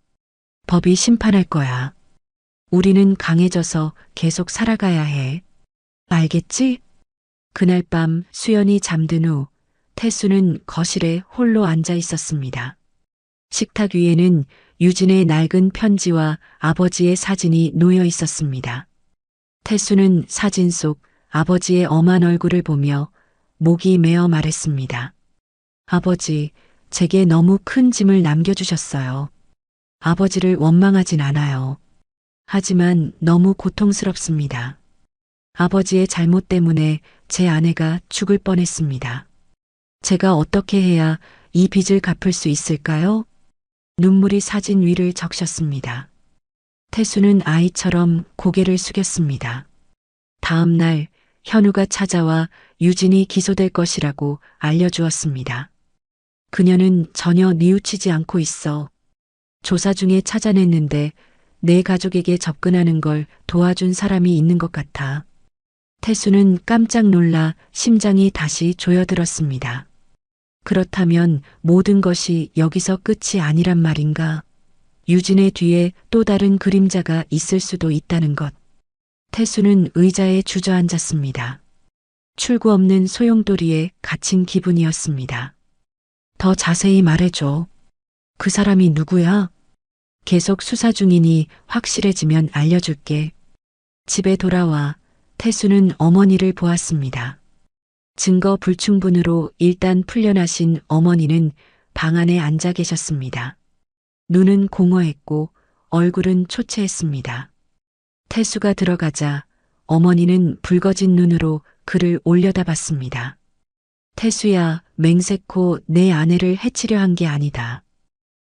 법이 심판할 거야. 우리는 강해져서 계속 살아가야 해. 알겠지? 그날 밤 수연이 잠든 후 태수는 거실에 홀로 앉아 있었습니다. 식탁 위에는 유진의 낡은 편지와 아버지의 사진이 놓여 있었습니다. 태수는 사진 속 아버지의 엄한 얼굴을 보며 목이 메어 말했습니다. 아버지, 제게 너무 큰 짐을 남겨주셨어요. 아버지를 원망하진 않아요. 하지만 너무 고통스럽습니다. 아버지의 잘못 때문에 제 아내가 죽을 뻔했습니다. 제가 어떻게 해야 이 빚을 갚을 수 있을까요? 눈물이 사진 위를 적셨습니다. 태수는 아이처럼 고개를 숙였습니다. 다음 날 현우가 찾아와 유진이 기소될 것이라고 알려주었습니다. 그녀는 전혀 뉘우치지 않고 있어. 조사 중에 찾아냈는데 내 가족에게 접근하는 걸 도와준 사람이 있는 것 같아. 태수는 깜짝 놀라 심장이 다시 조여들었습니다. 그렇다면 모든 것이 여기서 끝이 아니란 말인가? 유진의 뒤에 또 다른 그림자가 있을 수도 있다는 것. 태수는 의자에 주저앉았습니다. 출구 없는 소용돌이에 갇힌 기분이었습니다. 더 자세히 말해줘. 그 사람이 누구야? 계속 수사 중이니 확실해지면 알려줄게. 집에 돌아와 태수는 어머니를 보았습니다. 증거 불충분으로 일단 풀려나신 어머니는 방 안에 앉아 계셨습니다. 눈은 공허했고 얼굴은 초췌했습니다. 태수가 들어가자 어머니는 붉어진 눈으로 그를 올려다봤습니다. 태수야, 맹세코 내 아내를 해치려 한 게 아니다.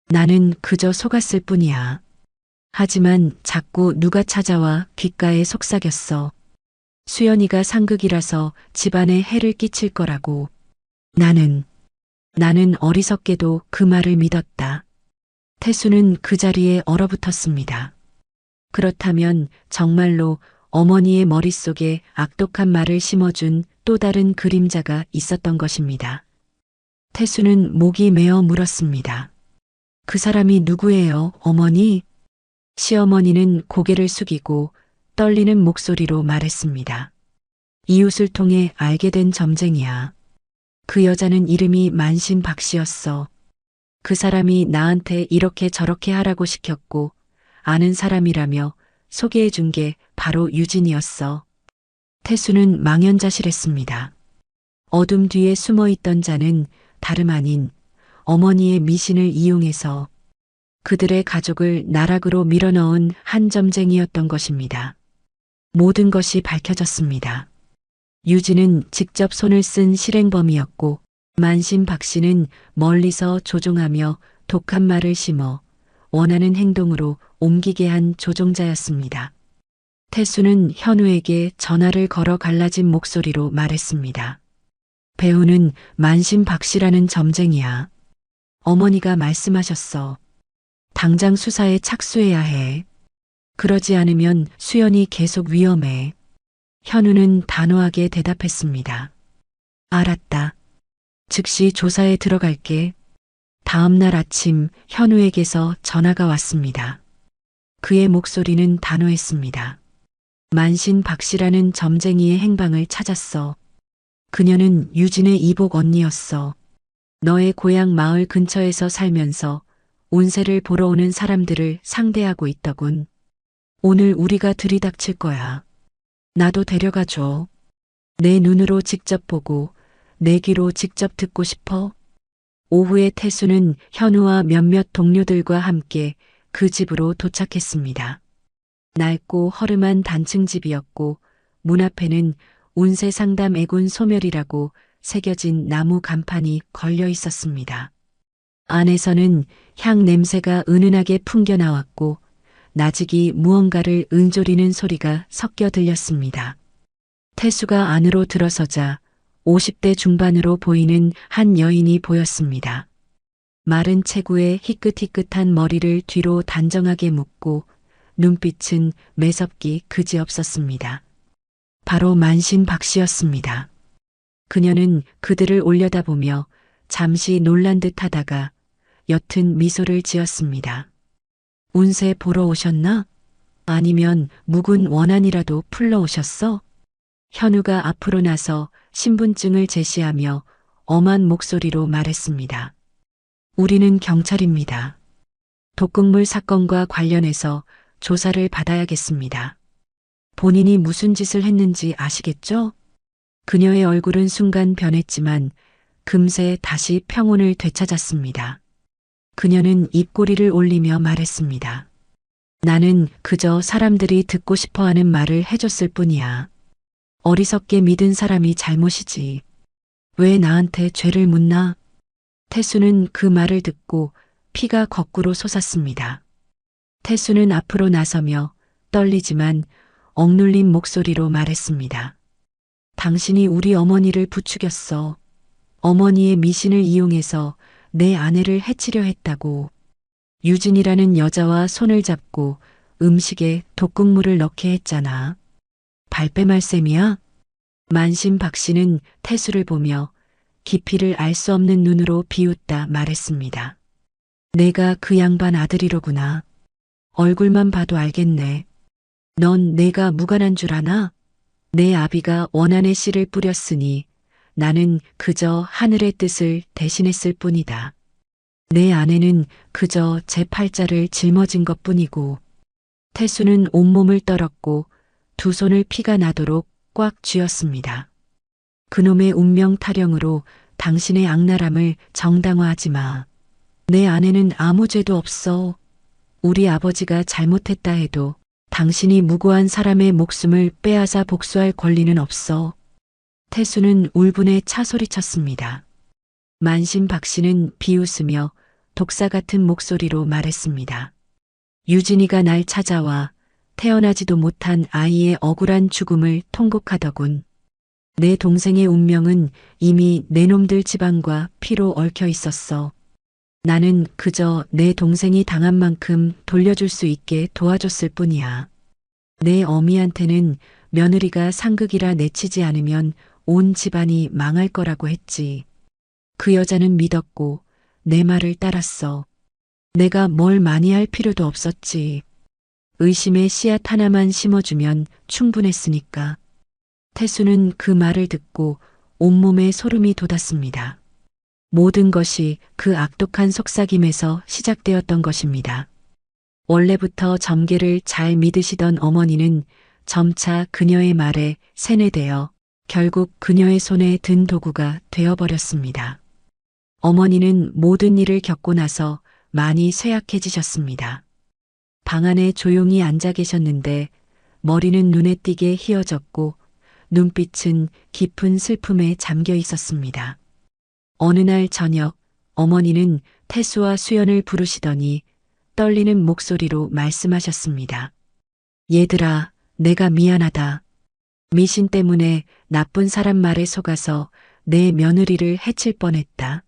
나는 그저 속았을 뿐이야. 하지만 자꾸 누가 찾아와 귓가에 속삭였어. 수연이가 상극이라서 집안에 해를 끼칠 거라고. 나는 어리석게도 그 말을 믿었다. 태수는 그 자리에 얼어붙었습니다. 그렇다면 정말로 어머니의 머릿속에 악독한 말을 심어준 또 다른 그림자가 있었던 것입니다. 태수는 목이 메어 물었습니다. 그 사람이 누구예요, 어머니? 시어머니는 고개를 숙이고 떨리는 목소리로 말했습니다. 이웃을 통해 알게 된 점쟁이야. 그 여자는 이름이 만신 박씨였어. 그 사람이 나한테 이렇게 저렇게 하라고 시켰고 아는 사람이라며 소개해 준 게 바로 유진이었어. 태수는 망연자실했습니다. 어둠 뒤에 숨어 있던 자는 다름 아닌 어머니의 미신을 이용해서 그들의 가족을 나락으로 밀어넣은 한 점쟁이였던 것입니다. 모든 것이 밝혀졌습니다. 유진은 직접 손을 쓴 실행범이었고 만신 박씨는 멀리서 조종하며 독한 말을 심어 원하는 행동으로 옮기게 한 조종자였습니다. 태수는 현우에게 전화를 걸어 갈라진 목소리로 말했습니다. 배우는 만신 박씨라는 점쟁이야. 어머니가 말씀하셨어. 당장 수사에 착수해야 해. 그러지 않으면 수연이 계속 위험해. 현우는 단호하게 대답했습니다. 알았다. 즉시 조사에 들어갈게. 다음 날 아침 현우에게서 전화가 왔습니다. 그의 목소리는 단호했습니다. 만신 박씨라는 점쟁이의 행방을 찾았어. 그녀는 유진의 이복 언니였어. 너의 고향 마을 근처에서 살면서 운세를 보러 오는 사람들을 상대하고 있더군. 오늘 우리가 들이닥칠 거야. 나도 데려가 줘. 내 눈으로 직접 보고 내 귀로 직접 듣고 싶어. 오후에 태수는 현우와 몇몇 동료들과 함께 그 집으로 도착했습니다. 낡고 허름한 단층 집이었고 문 앞에는 운세 상담 애군 소멸이라고 새겨진 나무 간판이 걸려 있었습니다. 안에서는 향 냄새가 은은하게 풍겨 나왔고 나직이 무언가를 은조리는 소리가 섞여 들렸습니다. 태수가 안으로 들어서자 50대 중반으로 보이는 한 여인이 보였습니다. 마른 체구에 희끗희끗한 머리를 뒤로 단정하게 묶고 눈빛은 매섭기 그지없었습니다. 바로 만신 박씨였습니다. 그녀는 그들을 올려다보며 잠시 놀란 듯 하다가 옅은 미소를 지었습니다. 운세 보러 오셨나? 아니면 묵은 원한이라도 풀러 오셨어? 현우가 앞으로 나서 신분증을 제시하며 엄한 목소리로 말했습니다. 우리는 경찰입니다. 독극물 사건과 관련해서 조사를 받아야겠습니다. 본인이 무슨 짓을 했는지 아시겠죠? 그녀의 얼굴은 순간 변했지만 금세 다시 평온을 되찾았습니다. 그녀는 입꼬리를 올리며 말했습니다. 나는 그저 사람들이 듣고 싶어 하는 말을 해줬을 뿐이야. 어리석게 믿은 사람이 잘못이지. 왜 나한테 죄를 묻나? 태수는 그 말을 듣고 피가 거꾸로 솟았습니다. 태수는 앞으로 나서며 떨리지만 억눌린 목소리로 말했습니다. 당신이 우리 어머니를 부추겼어. 어머니의 미신을 이용해서 내 아내를 해치려 했다고. 유진이라는 여자와 손을 잡고 음식에 독극물을 넣게 했잖아. 발뺌할 셈이야? 만신박신은 태수를 보며 깊이를 알 수 없는 눈으로 비웃다 말했습니다. 내가 그 양반 아들이로구나. 얼굴만 봐도 알겠네. 넌 내가 무관한 줄 아나? 내 아비가 원한의 씨를 뿌렸으니 나는 그저 하늘의 뜻을 대신했을 뿐이다. 내 아내는 그저 제 팔자를 짊어진 것뿐이고. 태수는 온몸을 떨었고 두 손을 피가 나도록 꽉 쥐었습니다. 그놈의 운명 타령으로 당신의 악랄함을 정당화하지 마. 내 아내는 아무 죄도 없어. 우리 아버지가 잘못했다 해도 당신이 무고한 사람의 목숨을 빼앗아 복수할 권리는 없어. 태수는 울분에 차 소리쳤습니다. 만신박신은 비웃으며 독사 같은 목소리로 말했습니다. 유진이가 날 찾아와 태어나지도 못한 아이의 억울한 죽음을 통곡하더군. 내 동생의 운명은 이미 내 놈들 집안과 피로 얽혀 있었어. 나는 그저 내 동생이 당한 만큼 돌려줄 수 있게 도와줬을 뿐이야. 내 어미한테는 며느리가 상극이라 내치지 않으면 온 집안이 망할 거라고 했지. 그 여자는 믿었고 내 말을 따랐어. 내가 뭘 많이 할 필요도 없었지. 의심의 씨앗 하나만 심어주면 충분했으니까. 태수는 그 말을 듣고 온몸에 소름이 돋았습니다. 모든 것이 그 악독한 속삭임에서 시작되었던 것입니다. 원래부터 점괘를 잘 믿으시던 어머니는 점차 그녀의 말에 세뇌되어 결국 그녀의 손에 든 도구가 되어버렸습니다. 어머니는 모든 일을 겪고 나서 많이 쇠약해지셨습니다. 방 안에 조용히 앉아 계셨는데 머리는 눈에 띄게 희어졌고 눈빛은 깊은 슬픔에 잠겨 있었습니다. 어느 날 저녁 어머니는 태수와 수연을 부르시더니 떨리는 목소리로 말씀하셨습니다. 얘들아, 내가 미안하다. 미신 때문에 나쁜 사람 말에 속아서 내 며느리를 해칠 뻔했다.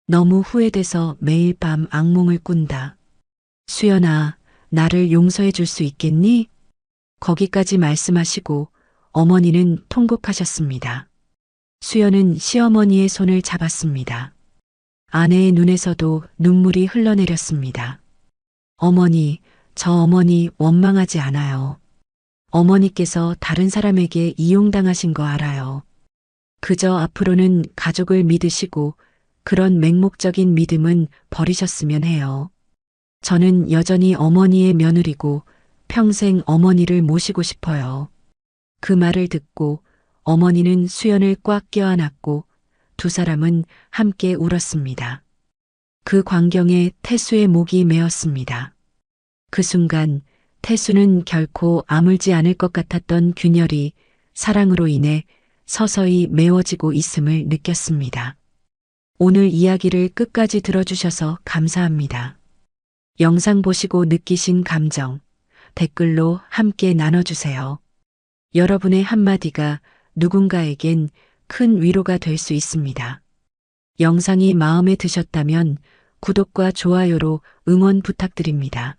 너무 후회돼서 매일 밤 악몽을 꾼다. 수연아, 나를 용서해 줄 수 있겠니? 거기까지 말씀하시고 어머니는 통곡하셨습니다. 수연은 시어머니의 손을 잡았습니다. 아내의 눈에서도 눈물이 흘러내렸습니다. 어머니, 저 어머니 원망하지 않아요. 어머니께서 다른 사람에게 이용당하신 거 알아요. 그저 앞으로는 가족을 믿으시고 그런 맹목적인 믿음은 버리셨으면 해요. 저는 여전히 어머니의 며느리고 평생 어머니를 모시고 싶어요. 그 말을 듣고 어머니는 수연을 꽉 껴안았고 두 사람은 함께 울었습니다. 그 광경에 태수의 목이 메었습니다. 그 순간 태수는 결코 아물지 않을 것 같았던 균열이 사랑으로 인해 서서히 메워지고 있음을 느꼈습니다. 오늘 이야기를 끝까지 들어주셔서 감사합니다. 영상 보시고 느끼신 감정, 댓글로 함께 나눠주세요. 여러분의 한마디가 누군가에겐 큰 위로가 될 수 있습니다. 영상이 마음에 드셨다면 구독과 좋아요로 응원 부탁드립니다.